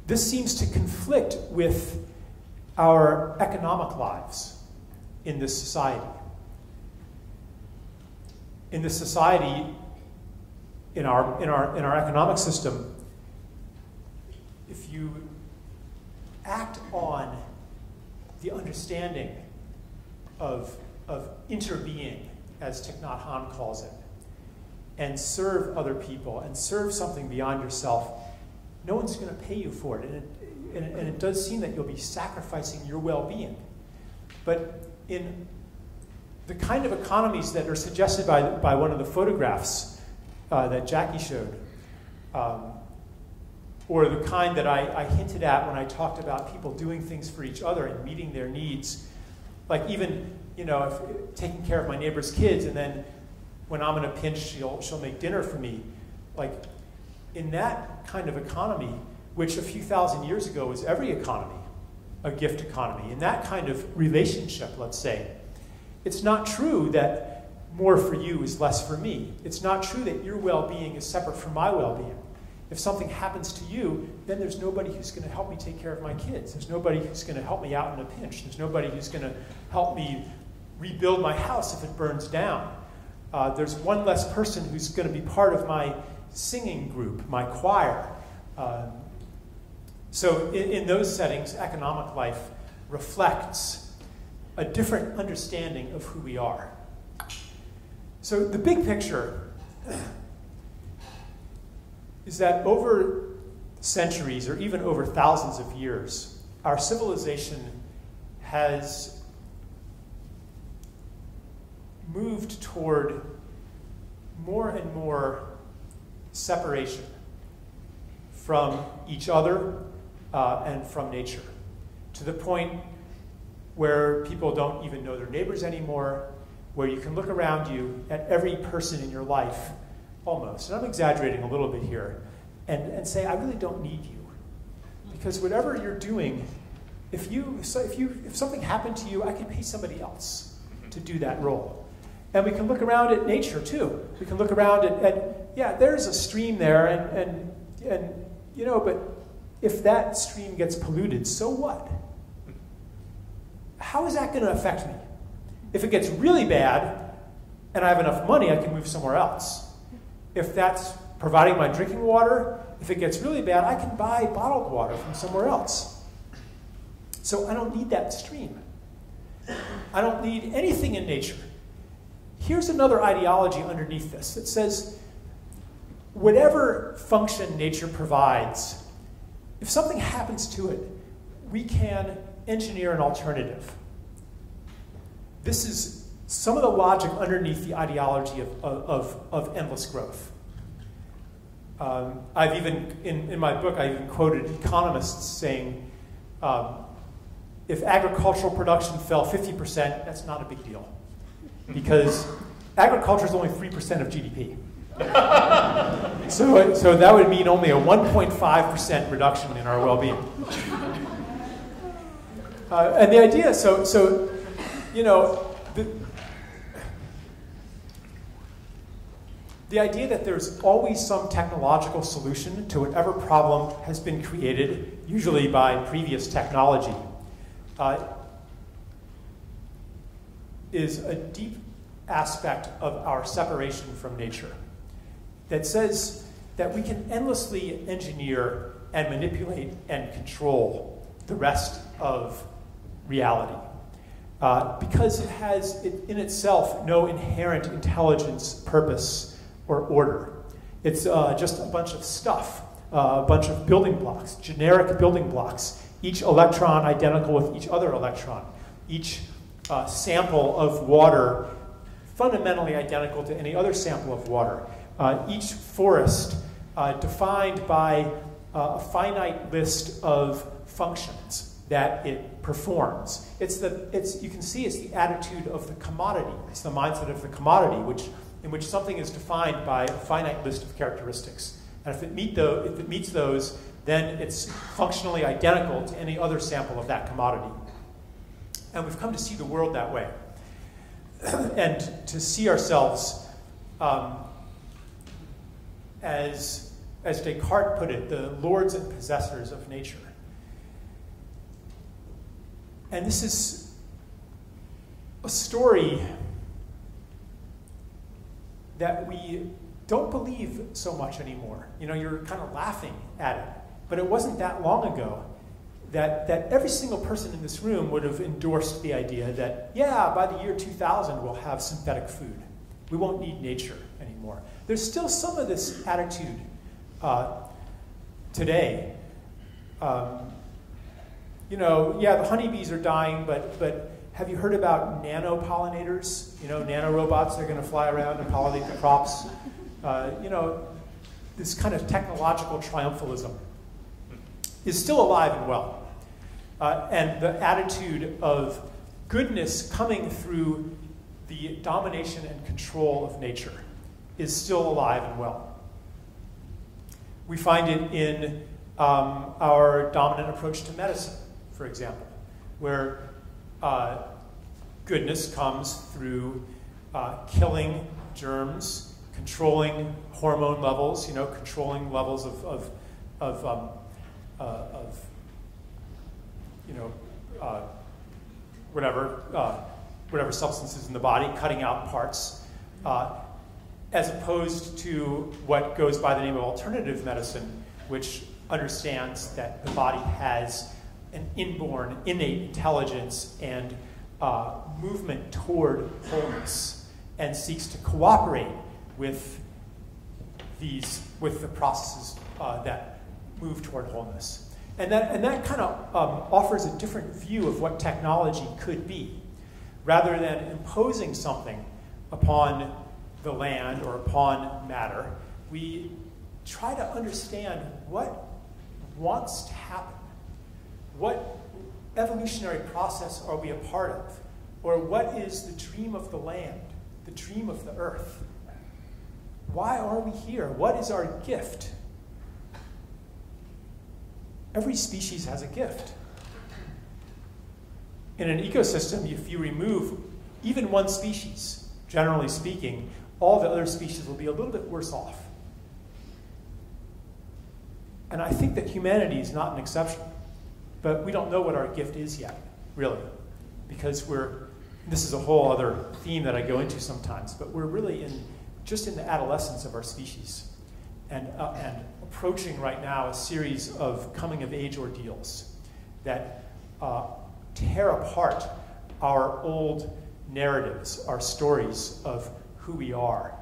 This seems to conflict with our economic lives in this society. In this society, in our economic system, if you act on the understanding of interbeing, as Thich Nhat Hanh calls it, and serve other people and serve something beyond yourself, no one's going to pay you for it. And it does seem that you'll be sacrificing your well-being. But in the kind of economies that are suggested by one of the photographs that Jackie showed, or the kind that I hinted at when I talked about people doing things for each other and meeting their needs, like even, if taking care of my neighbor's kids, and then when I'm in a pinch, she'll make dinner for me. Like, in that kind of economy, which a few thousand years ago was every economy, a gift economy, in that kind of relationship, let's say, it's not true that more for you is less for me. It's not true that your well-being is separate from my well-being. If something happens to you, then there's nobody who's going to help me take care of my kids. There's nobody who's going to help me out in a pinch. There's nobody who's going to help me rebuild my house if it burns down. There's one less person who's going to be part of my singing group, my choir. So in those settings, economic life reflects a different understanding of who we are. So the big picture is that over centuries, or even over thousands of years, our civilization has moved toward more and more separation from each other and from nature, to the point where people don't even know their neighbors anymore, where you can look around you at every person in your life, almost, and I'm exaggerating a little bit here, and say, I really don't need you. Because whatever you're doing, if something happened to you, I can pay somebody else to do that role. And we can look around at nature too. We can look around at yeah, there's a stream there, and you know, but if that stream gets polluted, so what? How is that going to affect me? If it gets really bad and I have enough money, I can move somewhere else. If that's providing my drinking water, if it gets really bad, I can buy bottled water from somewhere else. So I don't need that stream. I don't need anything in nature. Here's another ideology underneath this that says, whatever function nature provides, if something happens to it, we can engineer an alternative. This is some of the logic underneath the ideology of endless growth. I've even, in my book, I even quoted economists saying, if agricultural production fell 50%, that's not a big deal. Because agriculture is only 3% of GDP. So that would mean only a 1.5% reduction in our well-being. And the idea, so you know, the idea that there's always some technological solution to whatever problem has been created, usually by previous technology, is a deep aspect of our separation from nature that says that we can endlessly engineer and manipulate and control the rest of reality because it has in itself no inherent intelligence, purpose, or order. It's just a bunch of stuff, a bunch of building blocks, generic building blocks, each electron identical with each other electron, each sample of water fundamentally identical to any other sample of water. Each forest defined by a finite list of functions that it performs. You can see it's the attitude of the commodity. It's the mindset of the commodity, in which something is defined by a finite list of characteristics. And if it meets those, then it's functionally identical to any other sample of that commodity. And we've come to see the world that way. And to see ourselves as Descartes put it, the lords and possessors of nature. And this is a story that we don't believe so much anymore. You know, you're kind of laughing at it. But it wasn't that long ago that every single person in this room would have endorsed the idea that, yeah, by the year 2000, we'll have synthetic food. We won't need nature anymore. There's still some of this attitude today. You know, yeah, the honeybees are dying, but have you heard about nanopollinators? You know, nanorobots that are going to fly around and pollinate the crops. You know, this kind of technological triumphalism is still alive and well. And the attitude of goodness coming through the domination and control of nature is still alive and well. We find it in our dominant approach to medicine, for example, where goodness comes through killing germs, controlling hormone levels, you know, controlling levels of you know, whatever substances in the body, cutting out parts, as opposed to what goes by the name of alternative medicine, which understands that the body has an inborn, innate intelligence and movement toward wholeness, and seeks to cooperate with the processes that move toward wholeness. And that kind of offers a different view of what technology could be. Rather than imposing something upon the land or upon matter, we try to understand what wants to happen. What evolutionary process are we a part of? Or what is the dream of the land, the dream of the earth? Why are we here? What is our gift? Every species has a gift. In an ecosystem, if you remove even one species, generally speaking, all the other species will be a little bit worse off. And I think that humanity is not an exception. But we don't know what our gift is yet, really. Because this is a whole other theme that I go into sometimes, but we're really just in the adolescence of our species. And approaching right now a series of coming-of-age ordeals that tear apart our old narratives, our stories of who we are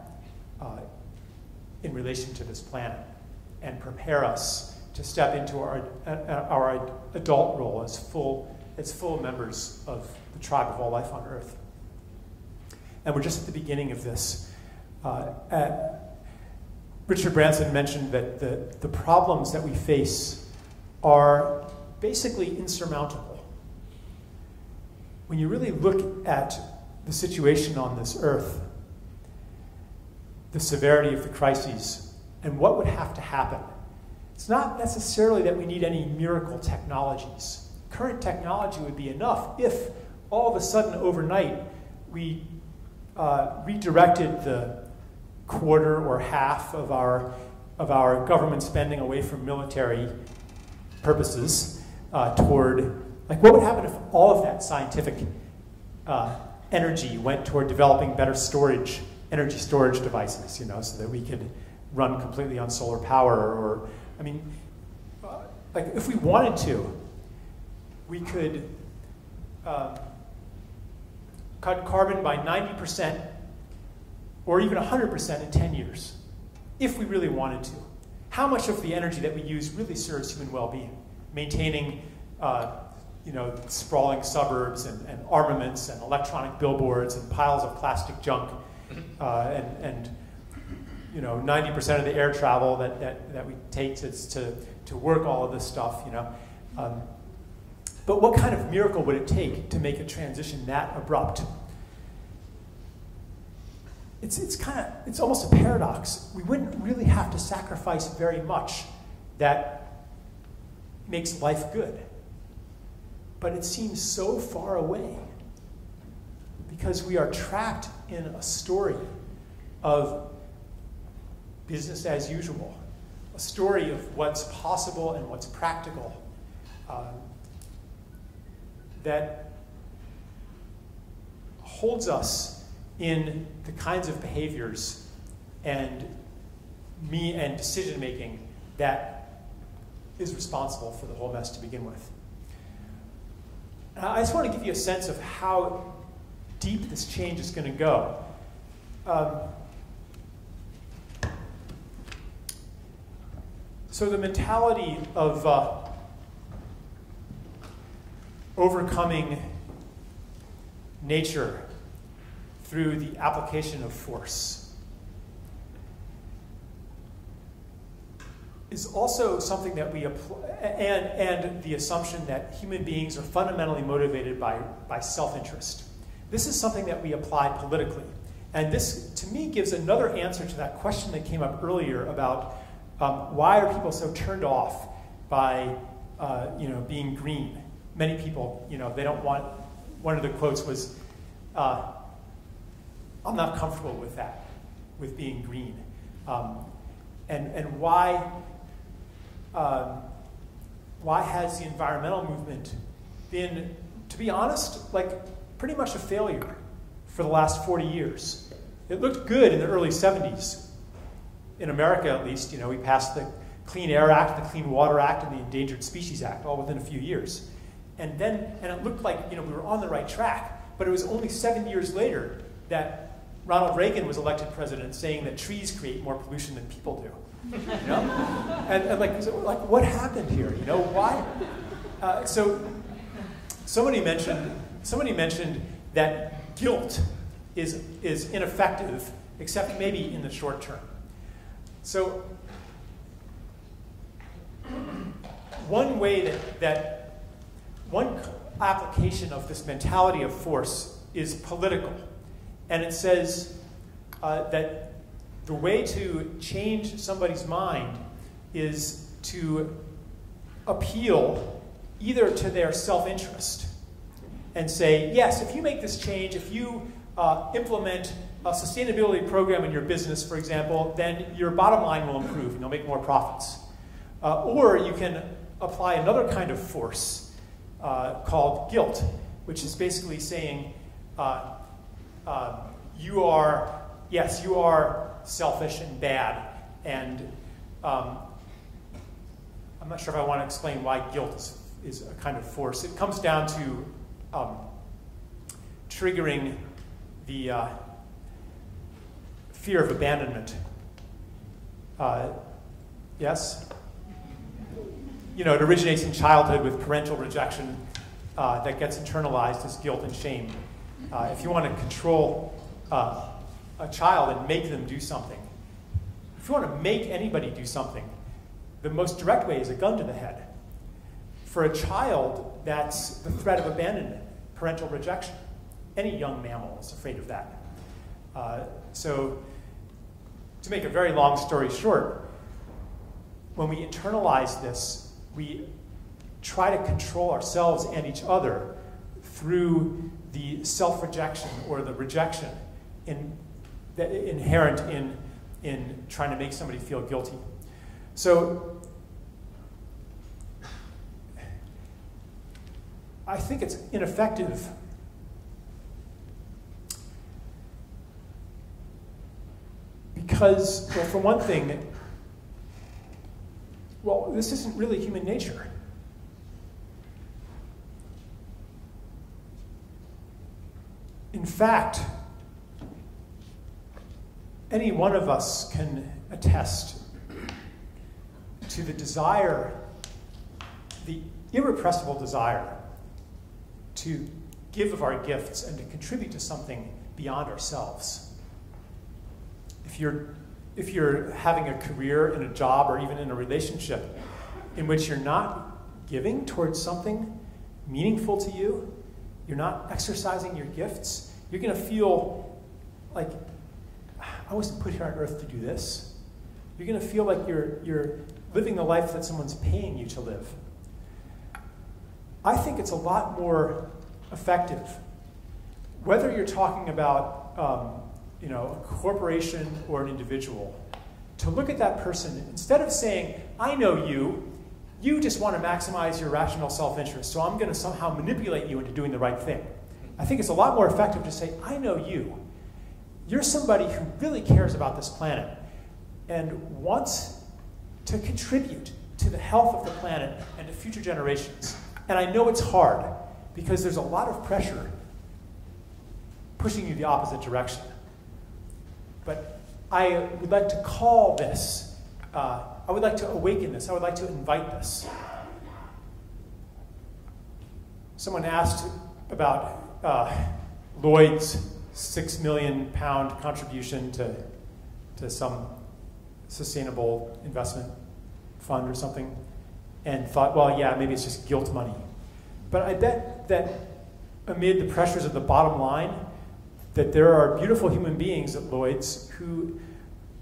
in relation to this planet, and prepare us to step into our adult role as full members of the tribe of all life on Earth. And we're just at the beginning of this. Richard Branson mentioned that the problems that we face are basically insurmountable. When you really look at the situation on this Earth, the severity of the crises, and what would have to happen, it's not necessarily that we need any miracle technologies. Current technology would be enough if all of a sudden overnight we redirected the quarter or half of our government spending away from military purposes toward, like, what would happen if all of that scientific energy went toward developing better energy storage devices, so that we could run completely on solar power, or, like, if we wanted to, we could cut carbon by 90% or even 100% in 10 years, if we really wanted to. How much of the energy that we use really serves human well-being? Maintaining sprawling suburbs and armaments and electronic billboards and piles of plastic junk and 90% of the air travel that we take to work all of this stuff, But what kind of miracle would it take to make a transition that abrupt? It's almost a paradox. We wouldn't really have to sacrifice very much that makes life good. But it seems so far away because we are trapped in a story of business as usual, a story of what's possible and what's practical, that holds us in the kinds of behaviors and decision making that is responsible for the whole mess to begin with. I just want to give you a sense of how deep this change is going to go. So the mentality of overcoming nature through the application of force is also something that we apply, and the assumption that human beings are fundamentally motivated by self-interest. This is something that we apply politically. And this, to me, gives another answer to that question that came up earlier about why are people so turned off by being green? Many people, they don't want, one of the quotes was, I'm not comfortable with that, with being green. And why has the environmental movement been, to be honest, like pretty much a failure for the last 40 years? It looked good in the early 70s. In America, at least, we passed the Clean Air Act, the Clean Water Act, and the Endangered Species Act, all within a few years. And it looked like we were on the right track, but it was only 7 years later that Ronald Reagan was elected president, saying that trees create more pollution than people do. And what happened here? Why? So somebody mentioned that guilt is ineffective, except maybe in the short term. So one way one application of this mentality of force is political. And it says that the way to change somebody's mind is to appeal either to their self-interest and say, yes, if you make this change, if you implement a sustainability program in your business, for example, then your bottom line will improve and you'll make more profits. Or you can apply another kind of force called guilt, which is basically saying, you are selfish and bad, and I'm not sure if I want to explain why guilt is a kind of force. It comes down to triggering the fear of abandonment. Yes? It originates in childhood with parental rejection that gets internalized as guilt and shame. If you want to control a child and make them do something, if you want to make anybody do something, the most direct way is a gun to the head. For a child, that's the threat of abandonment, parental rejection. Any young mammal is afraid of that. So, to make a very long story short, when we internalize this, we try to control ourselves and each other through the self-rejection or the rejection inherent in trying to make somebody feel guilty. So I think it's ineffective because, well, for one thing, this isn't really human nature. In fact, any one of us can attest to the desire, the irrepressible desire to give of our gifts and to contribute to something beyond ourselves. If you're having a career in a job or even in a relationship in which you're not giving towards something meaningful to you, you're not exercising your gifts, you're going to feel like, I wasn't put here on earth to do this. You're going to feel like you're living the life that someone's paying you to live. I think it's a lot more effective, whether you're talking about a corporation or an individual, to look at that person, instead of saying, I know you just want to maximize your rational self-interest, so I'm going to somehow manipulate you into doing the right thing. I think it's a lot more effective to say, I know you. You're somebody who really cares about this planet and wants to contribute to the health of the planet and to future generations. And I know it's hard because there's a lot of pressure pushing you the opposite direction. But I would like to call this, I would like to awaken this, I would like to invite this. Someone asked about Lloyd's £6 million contribution to some sustainable investment fund or something, and thought, well, yeah, maybe it's just guilt money. But I bet that amid the pressures of the bottom line, that there are beautiful human beings at Lloyd's who,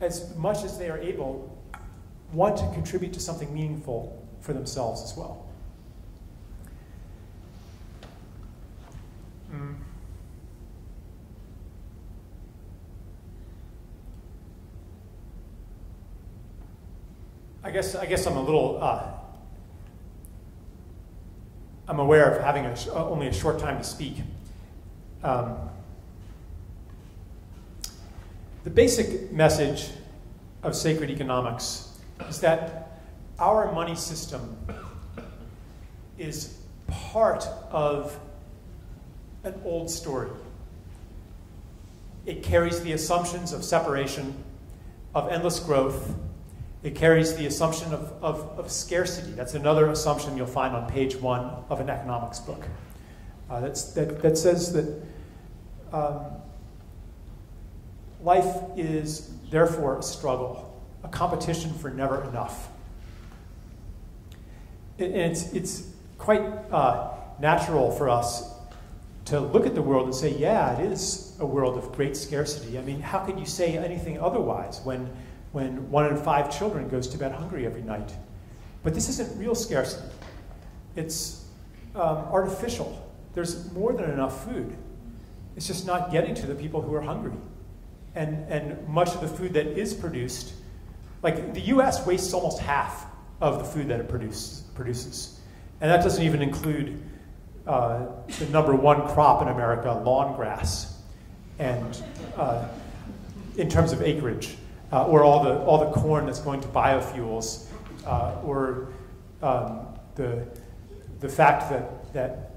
as much as they are able, want to contribute to something meaningful for themselves as well. I guess I'm a little, I'm aware of having only a short time to speak. The basic message of sacred economics is that our money system is part of an old story. It carries the assumptions of separation, of endless growth. It carries the assumption of scarcity. That's another assumption you'll find on page 1 of an economics book. That says that life is therefore a struggle, a competition for never enough. And it's quite natural for us to look at the world and say, yeah, it is a world of great scarcity. I mean, how could you say anything otherwise when 1 in 5 children goes to bed hungry every night? But this isn't real scarcity. It's artificial. There's more than enough food. It's just not getting to the people who are hungry. And much of the food that is produced, like the US wastes almost half of the food that it produces. And that doesn't even include the number 1 crop in America, lawn grass, and in terms of acreage, or all the corn that's going to biofuels, or the fact that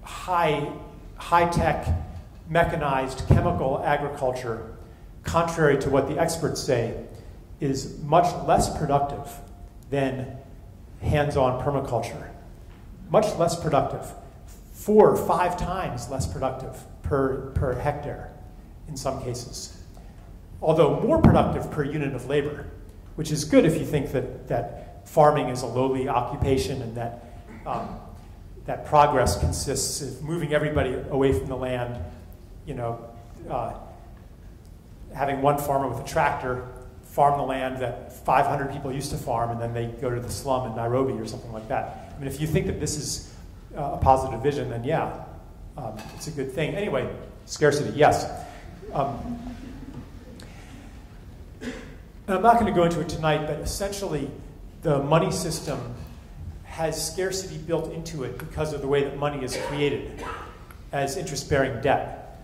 high-tech, mechanized chemical agriculture, contrary to what the experts say, is much less productive than hands-on permaculture. Much less productive, 4 or 5 times less productive per hectare in some cases. Although more productive per unit of labor, which is good if you think that farming is a lowly occupation and that progress consists of moving everybody away from the land, having one farmer with a tractor farm the land that 500 people used to farm, and then they go to the slum in Nairobi or something like that. I mean, if you think that this is a positive vision, then yeah, it's a good thing. Anyway, scarcity, yes. And I'm not going to go into it tonight, but essentially the money system has scarcity built into it because of the way that money is created as interest-bearing debt.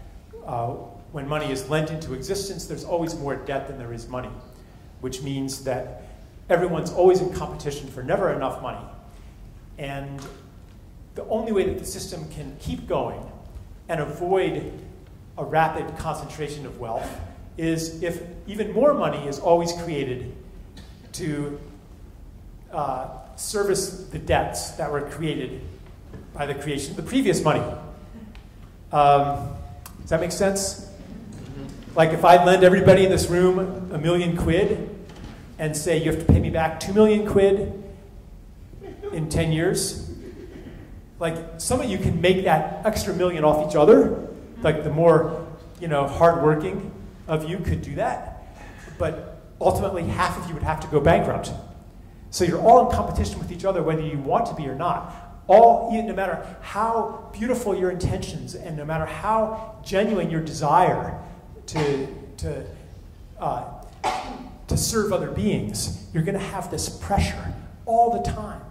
When money is lent into existence, there's always more debt than there is money, which means that everyone's always in competition for never enough money. And the only way that the system can keep going and avoid a rapid concentration of wealth is if even more money is always created to service the debts that were created by the creation of the previous money. Does that make sense? Like if I lend everybody in this room £1 million and say you have to pay me back £2 million in 10 years, like some of you can make that extra million off each other, like the more hardworking of you could do that, but ultimately half of you would have to go bankrupt. So you're all in competition with each other whether you want to be or not. No matter how beautiful your intentions and no matter how genuine your desire to serve other beings, you're going to have this pressure all the time.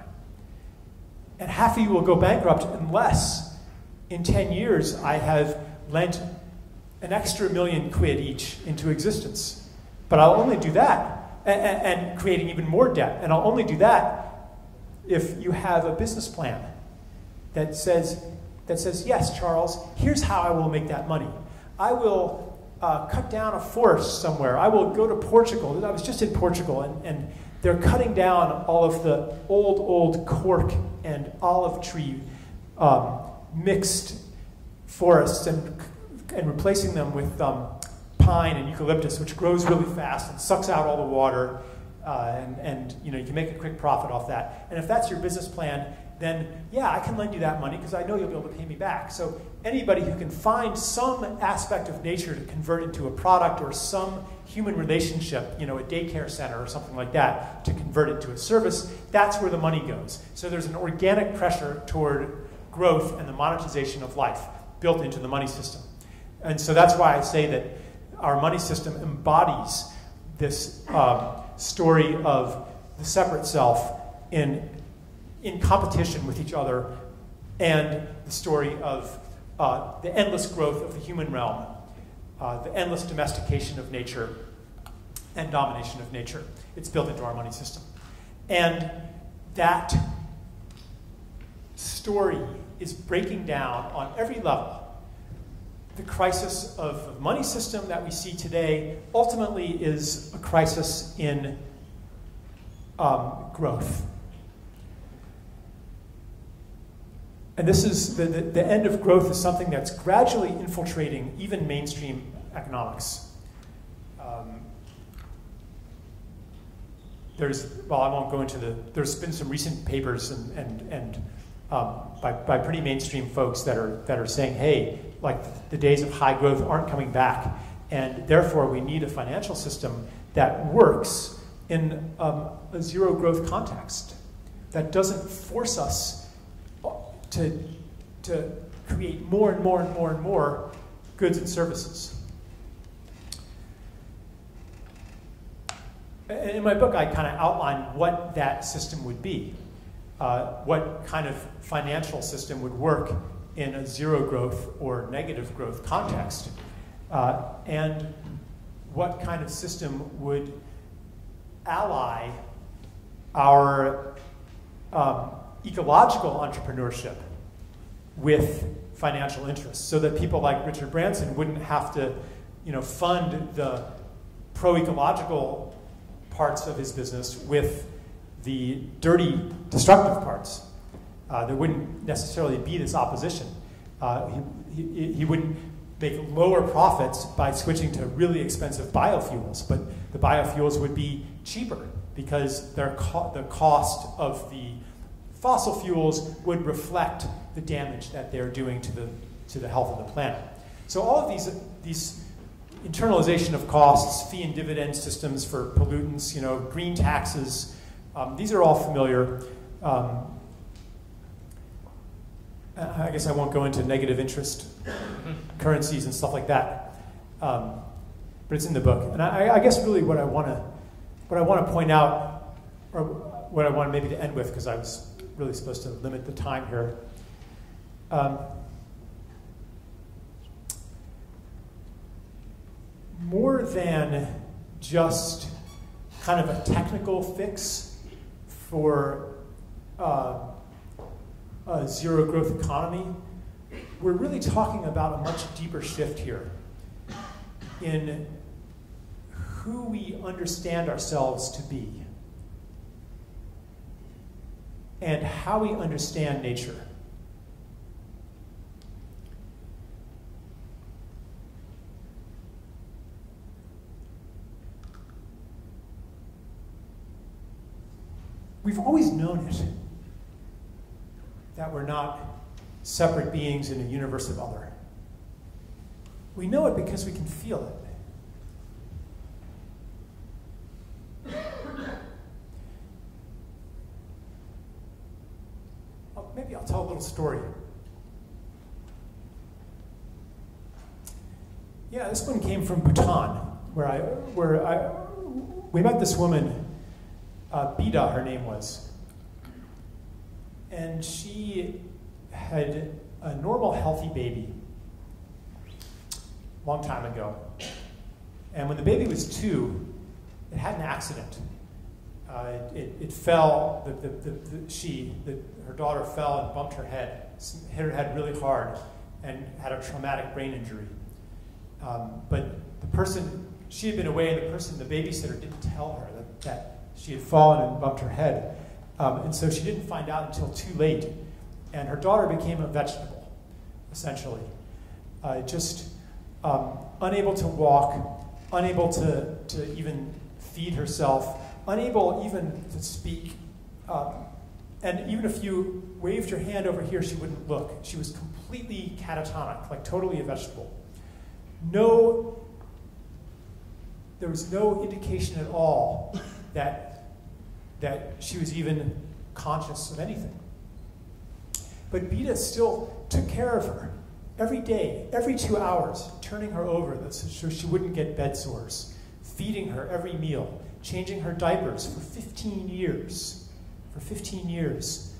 And half of you will go bankrupt unless in 10 years I have lent an extra £1 million each into existence. But I'll only do that, and creating even more debt. And I'll only do that if you have a business plan that says, yes, Charles, here's how I will make that money. I will cut down a forest somewhere. I will go to Portugal. I was just in Portugal, and they're cutting down all of the old cork and olive tree mixed forests and replacing them with pine and eucalyptus, which grows really fast and sucks out all the water, and you can make a quick profit off that. And if that's your business plan, then yeah, I can lend you that money because I know you'll be able to pay me back. So anybody who can find some aspect of nature to convert into a product or some human relationship, a daycare center or something like that, to convert it to a service, that's where the money goes. So there's an organic pressure toward growth and the monetization of life built into the money system. And so that's why I say that our money system embodies this story of the separate self in competition with each other, and the story of the endless growth of the human realm, the endless domestication of nature and domination of nature. It's built into our money system. And that story is breaking down on every level. The crisis of the money system that we see today ultimately is a crisis in growth. And this is the end of growth is something that's gradually infiltrating even mainstream economics. I won't go into there's been some recent papers and by pretty mainstream folks that are saying, hey, like the days of high growth aren't coming back, and therefore we need a financial system that works in a zero growth context, that doesn't force us to create more and more and more and more goods and services. In my book, I kind of outline what that system would be, what kind of financial system would work in a zero growth or negative growth context, and what kind of system would ally our ecological entrepreneurship with financial interests, so that people like Richard Branson wouldn't have to, fund the pro-ecological parts of his business with the dirty, destructive parts. There wouldn't necessarily be this opposition. He wouldn't make lower profits by switching to really expensive biofuels, but the biofuels would be cheaper because the cost of the fossil fuels would reflect the damage that they're doing to the health of the planet. So all of these internalization of costs, fee and dividend systems for pollutants, green taxes, these are all familiar. I guess I won't go into negative interest currencies and stuff like that, but it's in the book. And I guess really what I want to point out, or what I want maybe to end with, because I was really supposed to limit the time here. More than just kind of a technical fix for a zero growth economy, we're really talking about a much deeper shift here in who we understand ourselves to be and how we understand nature. We've always known it, that we're not separate beings in a universe of other. We know it because we can feel it. Maybe I'll tell a little story. Yeah, this one came from Bhutan, we met this woman, Bida, her name was. And she had a normal, healthy baby a long time ago. And when the baby was 2, it had an accident. It fell, her daughter fell and bumped her head, hit her head really hard, and had a traumatic brain injury. But the person, she had been away, and the babysitter didn't tell her that she had fallen and bumped her head. And so she didn't find out until too late. And her daughter became a vegetable, essentially. Just unable to walk, unable to even feed herself, unable even to speak. And even if you waved your hand over here, she wouldn't look. She was completely catatonic, like totally a vegetable. There was no indication at all that she was even conscious of anything. But Bida still took care of her every day, every 2 hours, turning her over so she wouldn't get bed sores, feeding her every meal, changing her diapers for 15 years. For 15 years.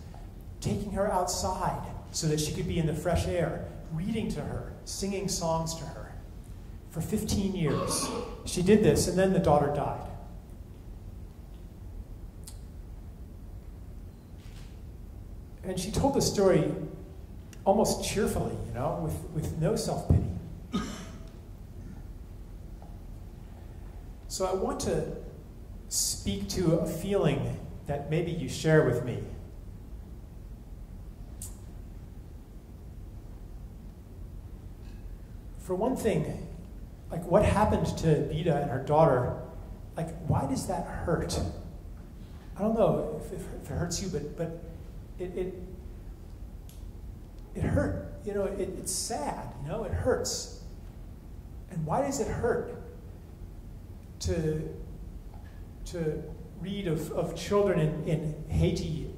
Taking her outside so that she could be in the fresh air, reading to her, singing songs to her. For 15 years. She did this, and then the daughter died. And she told the story almost cheerfully, you know, with no self-pity. So I want to speak to a feeling that maybe you share with me. For one thing, like what happened to Vida and her daughter, like why does that hurt? I don't know if it hurts you, but it hurt. You know, it's sad, you know, it hurts. And why does it hurt to read of children in Haiti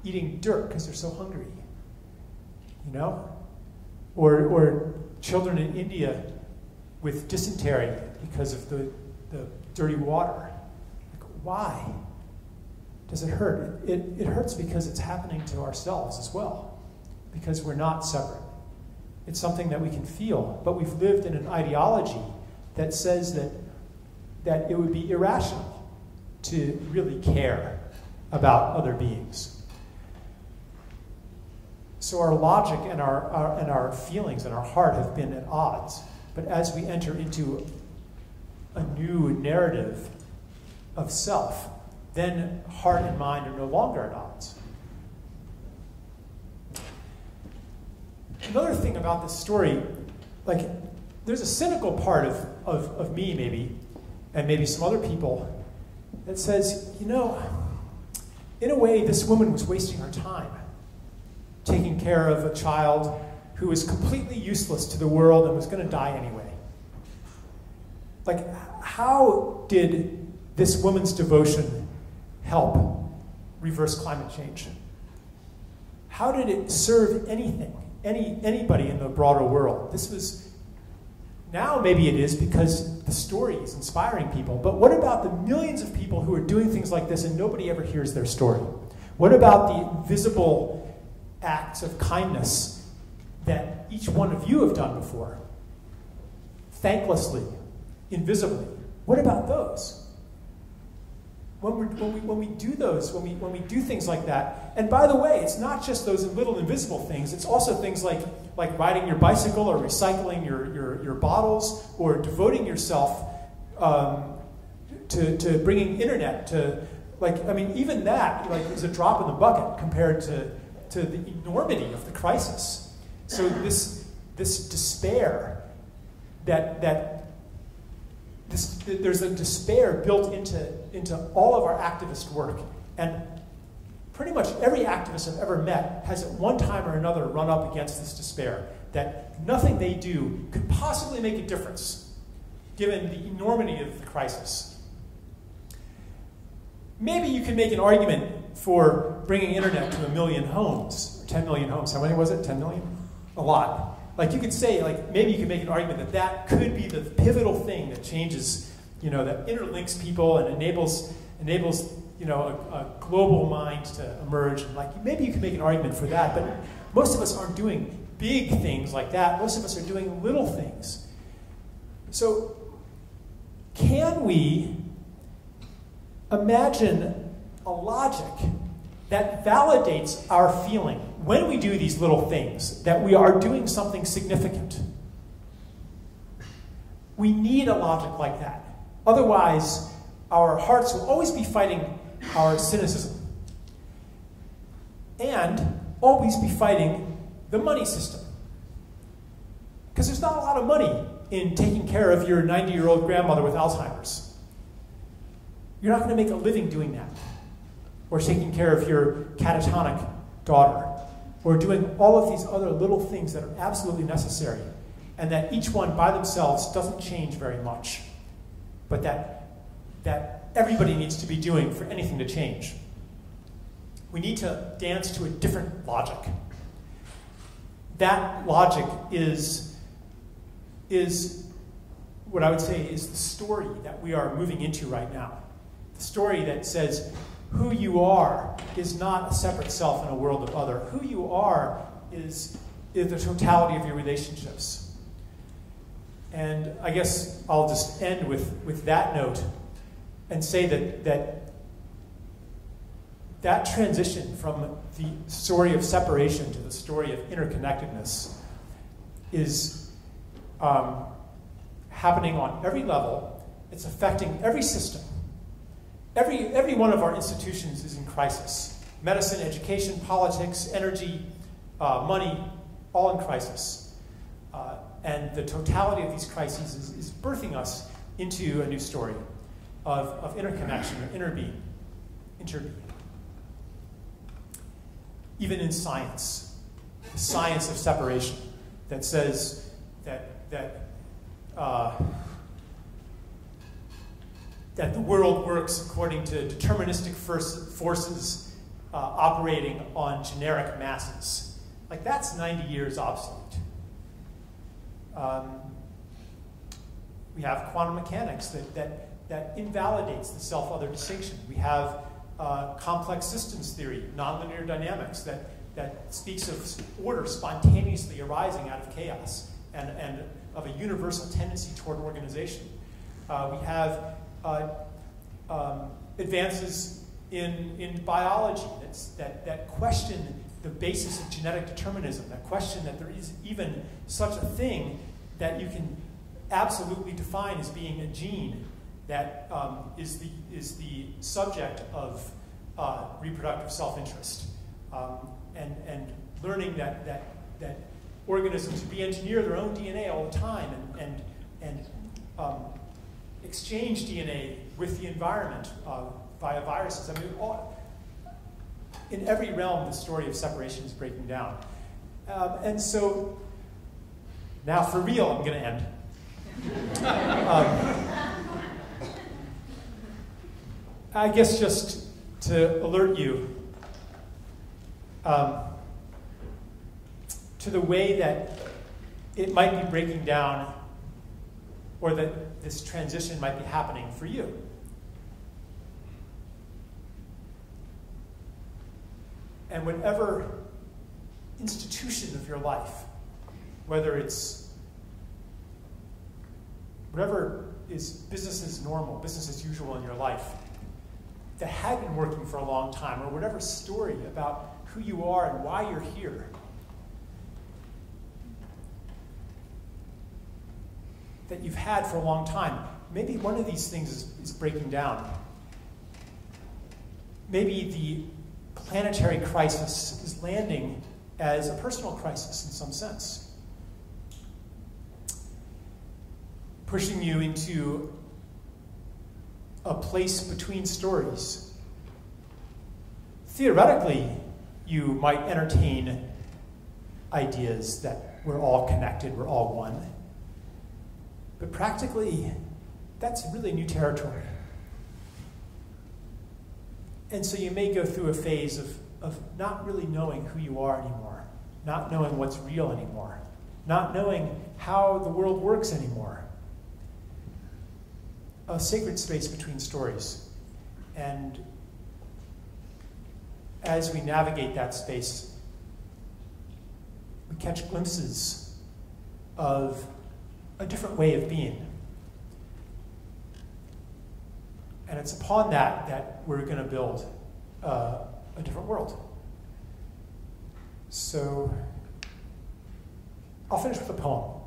eating dirt because they're so hungry, you know? Or children in India with dysentery because of the dirty water. Like, why does it hurt? It hurts because it's happening to ourselves as well, because we're not separate. It's something that we can feel, but we've lived in an ideology that says that it would be irrational to really care about other beings. So our logic and our feelings and our heart have been at odds. But as we enter into a new narrative of self, then heart and mind are no longer at odds. Another thing about this story, like, there's a cynical part of me maybe, and maybe some other people, that says, you know, in a way this woman was wasting her time taking care of a child who was completely useless to the world and was going to die anyway. Like, how did this woman's devotion help reverse climate change? How did it serve anything, anybody in the broader world? This was, now maybe it is because the story is inspiring people, but what about the millions of people who are doing things like this and nobody ever hears their story? What about the invisible acts of kindness that each one of you have done before? Thanklessly, invisibly. What about those? When we do those, when we do things like that, and by the way, it's not just those little invisible things, it's also things like riding your bicycle or recycling your bottles or devoting yourself to bringing internet to, like, I mean, even that, like, is a drop in the bucket compared to the enormity of the crisis. So this despair there's a despair built into all of our activist work. And pretty much every activist I've ever met has at one time or another run up against this despair, that nothing they do could possibly make a difference, given the enormity of the crisis. Maybe you can make an argument for bringing internet to 1 million homes, or 10 million homes. How many was it? 10 million? A lot. Like, you could say, like, maybe you could make an argument that could be the pivotal thing that changes, you know, that interlinks people and enables you know, a global mind to emerge. And, like, maybe you can make an argument for that, but most of us aren't doing big things like that. Most of us are doing little things. So, can we imagine a logic that validates our feeling when we do these little things that we are doing something significant? We need a logic like that. Otherwise, our hearts will always be fighting our cynicism and always be fighting the money system. Because there's not a lot of money in taking care of your 90-year-old grandmother with Alzheimer's. You're not going to make a living doing that, or taking care of your catatonic daughter, or doing all of these other little things that are absolutely necessary, and that each one by themselves doesn't change very much, but that everybody needs to be doing for anything to change. We need to dance to a different logic. That logic is what I would say is the story that we are moving into right now. The story that says who you are is not a separate self in a world of other. Who you are is the totality of your relationships. And I guess I'll just end with that note and say that that transition from the story of separation to the story of interconnectedness is happening on every level. It's affecting every system. Every one of our institutions is in crisis. Medicine, education, politics, energy, money, all in crisis. And the totality of these crises is birthing us into a new story of interconnection or interbeing. Even in science, the science of separation that says that the world works according to deterministic forces operating on generic masses. Like, that's 90 years obsolete. We have quantum mechanics that invalidates the self-other distinction. We have complex systems theory, nonlinear dynamics, that speaks of order spontaneously arising out of chaos and of a universal tendency toward organization. We have advances in biology that question the basis of genetic determinism, that question that there is even such a thing that you can absolutely define as being a gene that is the subject of reproductive self-interest, and learning that organisms re-engineer their own DNA all the time and exchange DNA with the environment via viruses. I mean, in every realm, the story of separation is breaking down. And so, now for real, I'm going to end. I guess just to alert you to the way that it might be breaking down, or that this transition might be happening for you. And whatever institution of your life, whether it's whatever is business as normal, business as usual in your life, that had been working for a long time, or whatever story about who you are and why you're here, that you've had for a long time, maybe one of these things is breaking down. Maybe the planetary crisis is landing as a personal crisis in some sense, pushing you into a place between stories. Theoretically, you might entertain ideas that we're all connected, we're all one. But practically, that's really new territory. And so you may go through a phase of not really knowing who you are anymore, not knowing what's real anymore, not knowing how the world works anymore. A sacred space between stories. And as we navigate that space, we catch glimpses of a different way of being. And it's upon that we're going to build a different world. So I'll finish with a poem.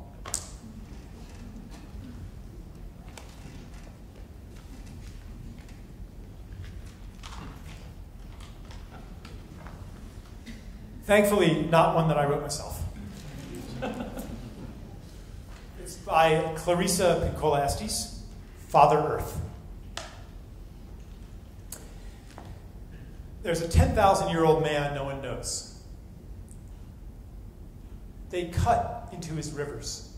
Thankfully, not one that I wrote myself. It's by Clarissa Pinkola Estes, Father Earth. There's a 10,000-year-old man no one knows. They cut into his rivers.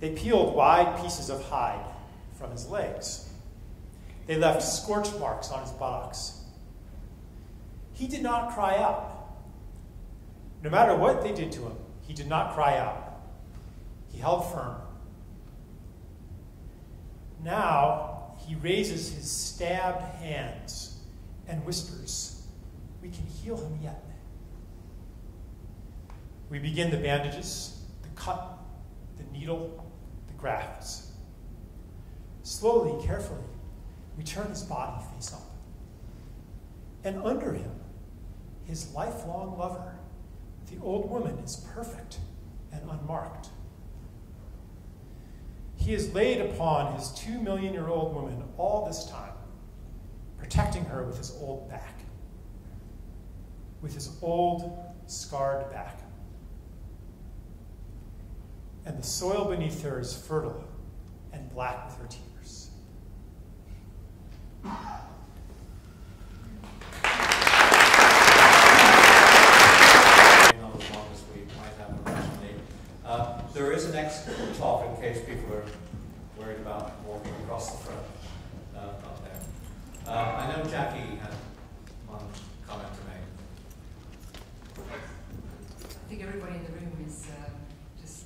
They peeled wide pieces of hide from his legs. They left scorch marks on his buttocks. He did not cry out. No matter what they did to him, he did not cry out. He held firm. Now he raises his stabbed hands and whispers, "We can heal him yet." We begin the bandages, the cut, the needle, the grafts. Slowly, carefully, we turn his body face up. And under him, his lifelong lover, the old woman, is perfect and unmarked. He has laid upon his 2-million-year-old woman all this time, protecting her with his old back, with his old, scarred back. And the soil beneath her is fertile and black with her tears. There is an exit top in case people are worried about walking across the front up there. I know Jackie had one comment to make. I think everybody in the room is just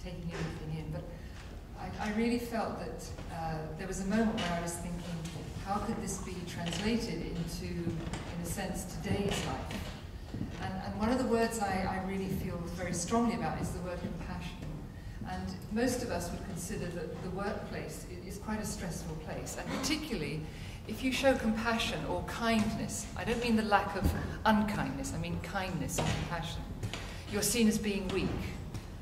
taking everything in, but I really felt that there was a moment where I was thinking, how could this be translated into, in a sense, today's life? And one of the words I really feel very strongly about is the word compassion. And most of us would consider that the workplace is quite a stressful place, and particularly if you show compassion or kindness. I don't mean the lack of unkindness, I mean kindness and compassion. You're seen as being weak.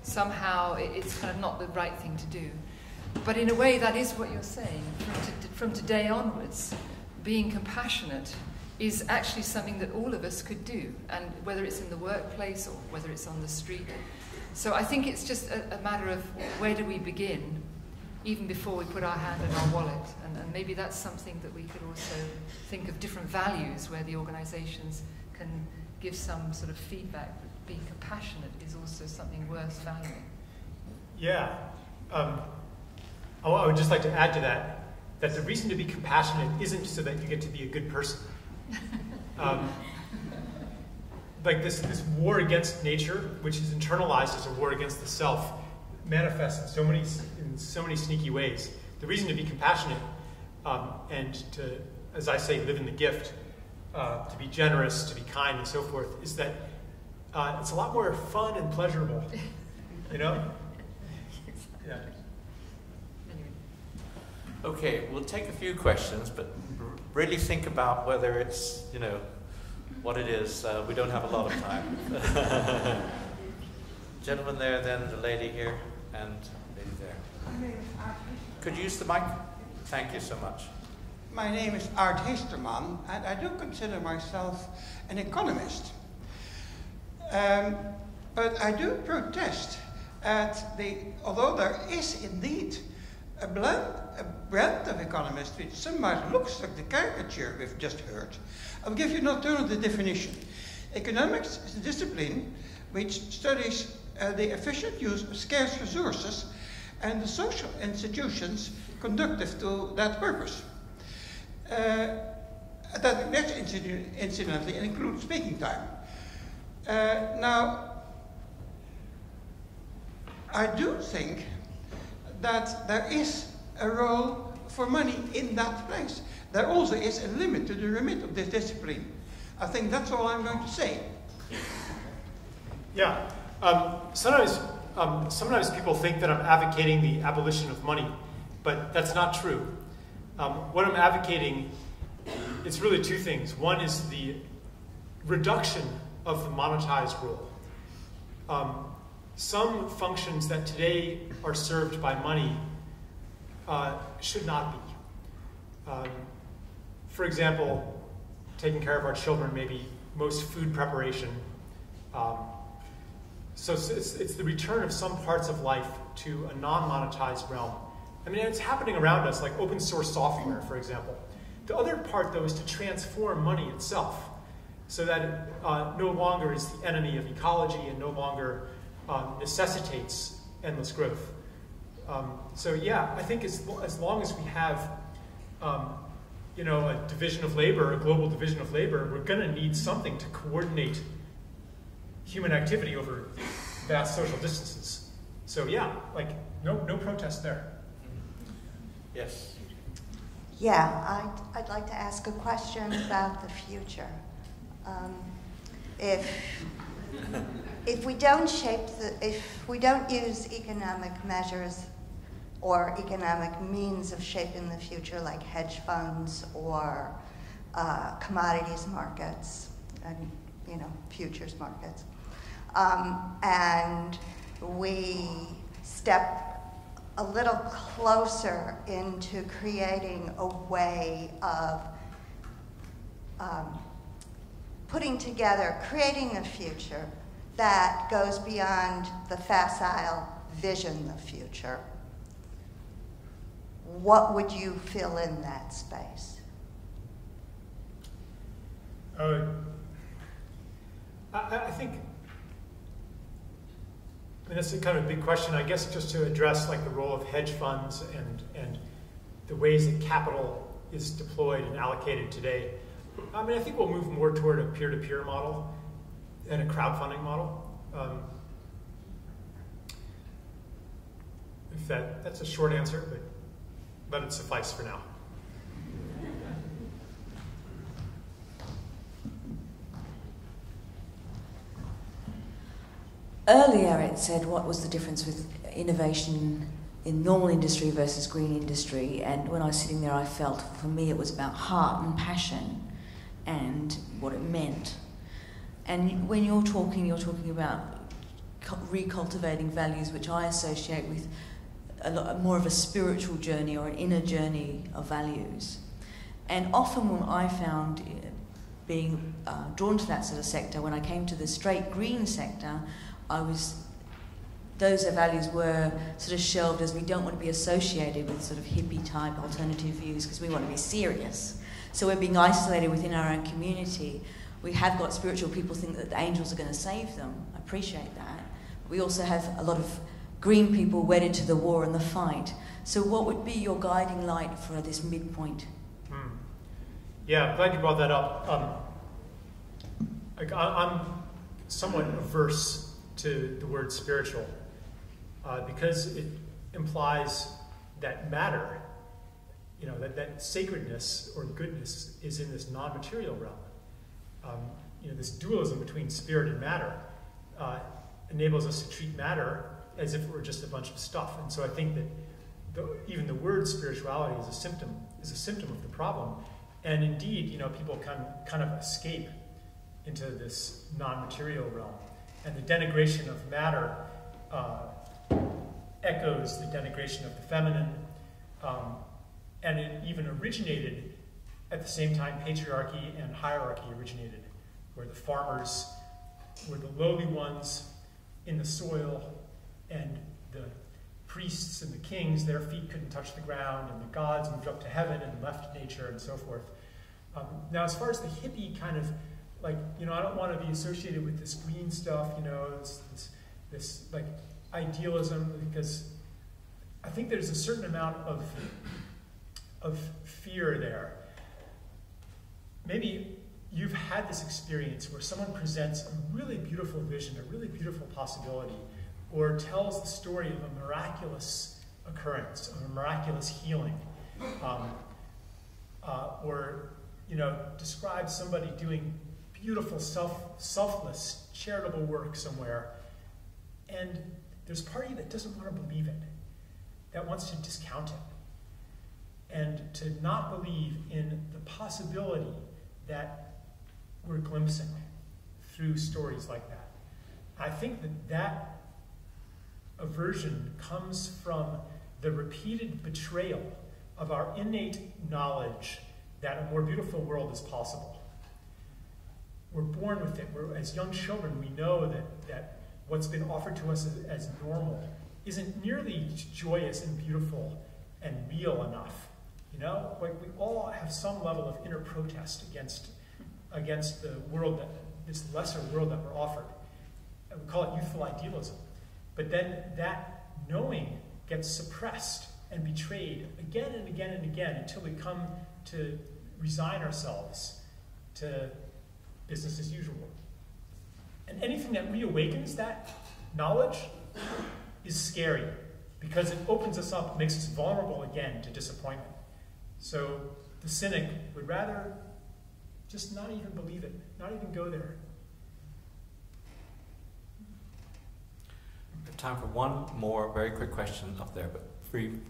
Somehow it's kind of not the right thing to do. But in a way, that is what you're saying. From today onwards, being compassionate is actually something that all of us could do, and whether it's in the workplace or whether it's on the street. So I think it's just a matter of where do we begin, even before we put our hand in our wallet. And maybe that's something that we could also think of different values where the organizations can give some sort of feedback that being compassionate is also something worth valuing. Yeah. I would just like to add to that the reason to be compassionate isn't so that you get to be a good person. Like this war against nature, which is internalized as a war against the self, manifests in so many sneaky ways. The reason to be compassionate and to, as I say, live in the gift, to be generous, to be kind, and so forth, is that it's a lot more fun and pleasurable. You know? Yeah. Okay, we'll take a few questions, but really think about whether it's, what it is. We don't have a lot of time. Gentleman there, then the lady here, and lady there. Could you use the mic? Thank you so much. My name is Art Histerman, and I do consider myself an economist. But I do protest at although there is indeed a brand of economists which somewhat looks like the caricature we've just heard. I'll give you an alternative definition. Economics is a discipline which studies the efficient use of scarce resources and the social institutions conducive to that purpose. That next incidentally includes speaking time. Now, I do think that there is a role for money in that place. There also is a limit to the remit of this discipline. I think that's all I'm going to say. Yeah. Sometimes people think that I'm advocating the abolition of money, but that's not true. What I'm advocating, it's really two things. One is the reduction of the monetized role. Some functions that today are served by money should not be. For example, taking care of our children, maybe most food preparation. So it's the return of some parts of life to a non-monetized realm. I mean, it's happening around us, like open source software, for example. The other part, though, is to transform money itself so that it no longer is the enemy of ecology and no longer necessitates endless growth. So yeah, I think as long as we have a division of labor, a global division of labor, we're going to need something to coordinate human activity over vast social distances. So yeah, like no protest there. Yes. Yeah, I'd like to ask a question about the future. If we don't if we don't use economic measures or economic means of shaping the future, like hedge funds or commodities markets and futures markets. And we step a little closer into creating a way of putting together, creating a future that goes beyond the facile vision of future. What would you fill in that space? I think, that's a kind of big question. I guess just to address like the role of hedge funds and the ways that capital is deployed and allocated today. I think we'll move more toward a peer-to-peer model and a crowdfunding model. If that's a short answer, but let it suffice for now. Earlier it said what was the difference with innovation in normal industry versus green industry, and when I was sitting there I felt for me it was about heart and passion and what it meant. And when you're talking about recultivating values, which I associate with a lot more of a spiritual journey or an inner journey of values. And often when I found being drawn to that sort of sector, when I came to the straight green sector, those values were sort of shelved as we don't want to be associated with sort of hippie type alternative views because we want to be serious. So we're being isolated within our own community. We have got spiritual people think that the angels are going to save them. I appreciate that. But we also have a lot of green people wedded to the war and the fight. So what would be your guiding light for this midpoint? Yeah, I'm glad you brought that up. I'm somewhat averse to the word spiritual because it implies that matter, that sacredness or goodness is in this non-material realm. This dualism between spirit and matter enables us to treat matter as if it were just a bunch of stuff. And so I think that even the word spirituality is a symptom of the problem. And indeed, people can kind of escape into this non-material realm. And the denigration of matter echoes the denigration of the feminine. And it even originated at the same time patriarchy and hierarchy originated, where the farmers were the lowly ones in the soil, and the priests and the kings, their feet couldn't touch the ground, and the gods moved up to heaven and left nature and so forth. Now, as far as the hippie kind of, I don't want to be associated with this green stuff, this idealism, because I think there's a certain amount of fear there. Maybe you've had this experience where someone presents a really beautiful vision, a really beautiful possibility, or tells the story of a miraculous occurrence, of a miraculous healing, or describes somebody doing beautiful, selfless, charitable work somewhere, and there's a part of you that doesn't want to believe it, that wants to discount it, and to not believe in the possibility that we're glimpsing through stories like that. I think that aversion comes from the repeated betrayal of our innate knowledge that a more beautiful world is possible. We're born with it. As young children, we know that what's been offered to us as normal isn't nearly joyous and beautiful and real enough. We all have some level of inner protest against the world, this lesser world that we're offered. And we call it youthful idealism. But then that knowing gets suppressed and betrayed again and again and again until we come to resign ourselves to business as usual. And anything that reawakens that knowledge is scary because it opens us up, makes us vulnerable again to disappointment. So the cynic would rather just not even believe it, not even go there. We have time for one more very quick question up there, but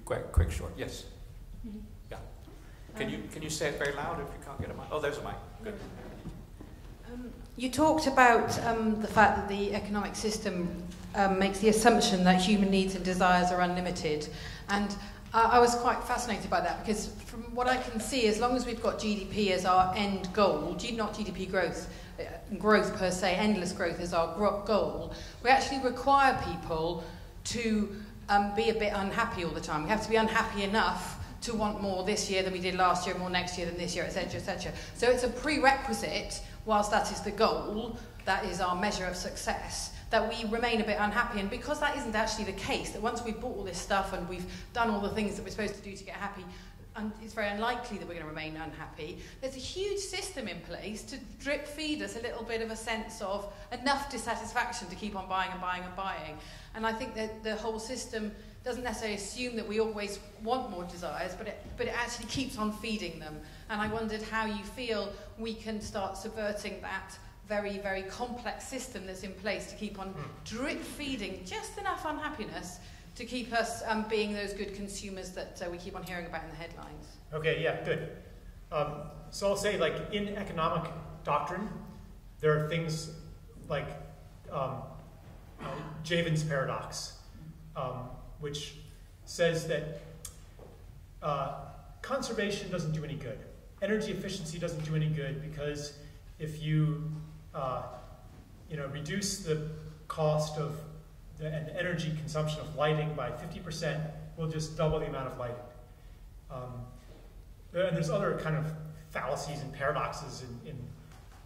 quick, short. Yes? Yeah. Can you say it very loud if you can't get a mic? Oh, there's a mic. Good. You talked about the fact that the economic system makes the assumption that human needs and desires are unlimited. And I was quite fascinated by that, because from what I can see, as long as we've got GDP as our end goal, not GDP growth per se, endless growth is our goal, we actually require people to be a bit unhappy all the time. We have to be unhappy enough to want more this year than we did last year, more next year than this year, etc., etc. So it's a prerequisite, whilst that is the goal, that is our measure of success, that we remain a bit unhappy. And because that isn't actually the case, that once we've bought all this stuff and we've done all the things that we're supposed to do to get happy, and it's very unlikely that we're going to remain unhappy, there's a huge system in place to drip feed us a little bit of a sense of enough dissatisfaction to keep on buying and buying and buying. And I think that the whole system doesn't necessarily assume that we always want more desires, but it actually keeps on feeding them. And I wondered how you feel we can start subverting that very, very complex system that's in place to keep on drip feeding just enough unhappiness to keep us being those good consumers that we keep on hearing about in the headlines. Okay, yeah, good. So I'll say, like, in economic doctrine, there are things like Javin's paradox, which says that conservation doesn't do any good. Energy efficiency doesn't do any good, because if you reduce the cost of and energy consumption of lighting by 50%, we'll just double the amount of lighting. And there's other kind of fallacies and paradoxes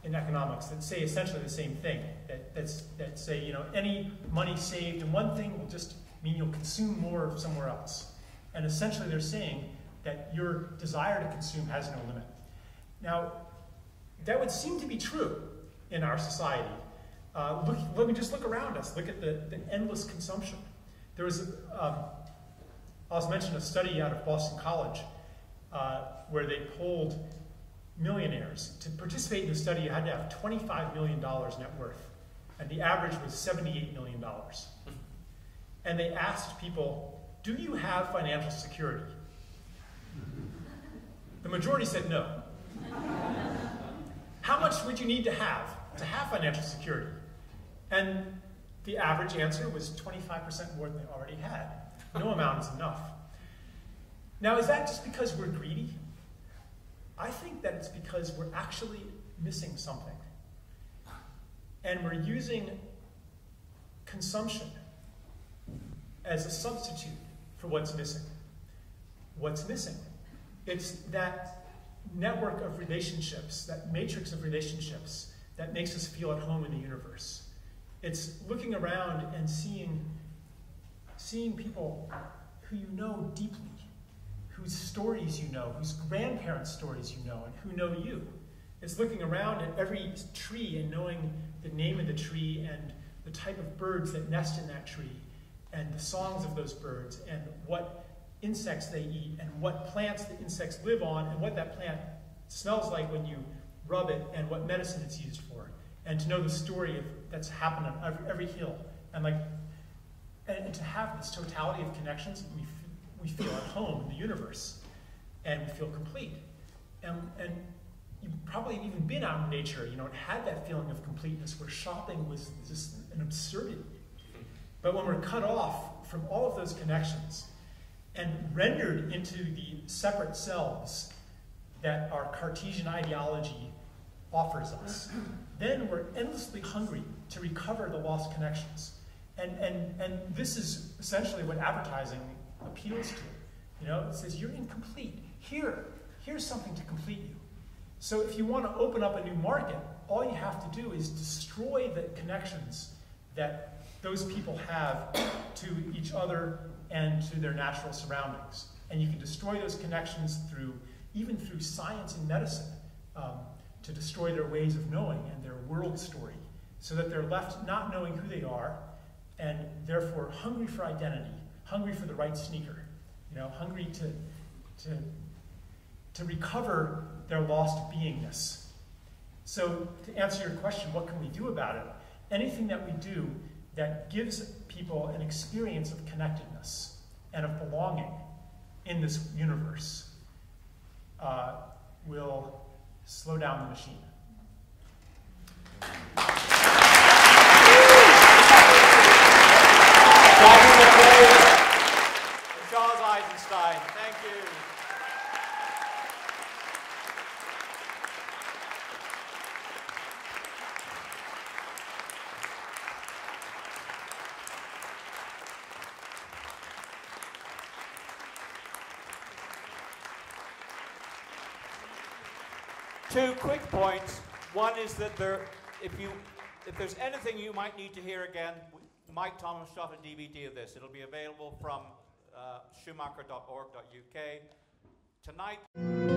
in economics that say essentially the same thing. That say, any money saved in one thing will just mean you'll consume more somewhere else. And essentially they're saying that your desire to consume has no limit. Now, that would seem to be true in our society. Let me just look around us. Look at the endless consumption. There was, Oz mentioned a study out of Boston College where they polled millionaires. To participate in the study, you had to have $25 million net worth, and the average was $78 million. And they asked people, do you have financial security? The majority said no. How much would you need to have financial security? And the average answer was 25% more than they already had. No amount is enough. Now, is that just because we're greedy? I think that it's because we're actually missing something. And we're using consumption as a substitute for what's missing. What's missing? It's that network of relationships, that matrix of relationships that makes us feel at home in the universe. It's looking around and seeing people who you know deeply, whose stories you know, whose grandparents' stories you know, and who know you. It's looking around at every tree and knowing the name of the tree and the type of birds that nest in that tree and the songs of those birds and what insects they eat and what plants the insects live on and what that plant smells like when you rub it and what medicine it's used for. And to know the story that's happened on every hill. And to have this totality of connections, we feel at home in the universe. And we feel complete. And you've probably even been out in nature, and had that feeling of completeness where shopping was just an absurdity. But when we're cut off from all of those connections and rendered into the separate selves that our Cartesian ideology offers us, then we're endlessly hungry to recover the lost connections. And this is essentially what advertising appeals to. It says, you're incomplete. Here's something to complete you. So if you want to open up a new market, all you have to do is destroy the connections that those people have to each other and to their natural surroundings. And you can destroy those connections even through science and medicine, to destroy their ways of knowing and their world story, so that they're left not knowing who they are, and therefore hungry for identity, hungry for the right sneaker, hungry to recover their lost beingness. So to answer your question, what can we do about it? Anything that we do that gives people an experience of connectedness and of belonging in this universe will slow down the machine. Charles Eisenstein, thank you. Two quick points. One is that if there's anything you might need to hear again, Mike Thomas shot a DVD of this. It'll be available from schumacher.org.uk. Tonight.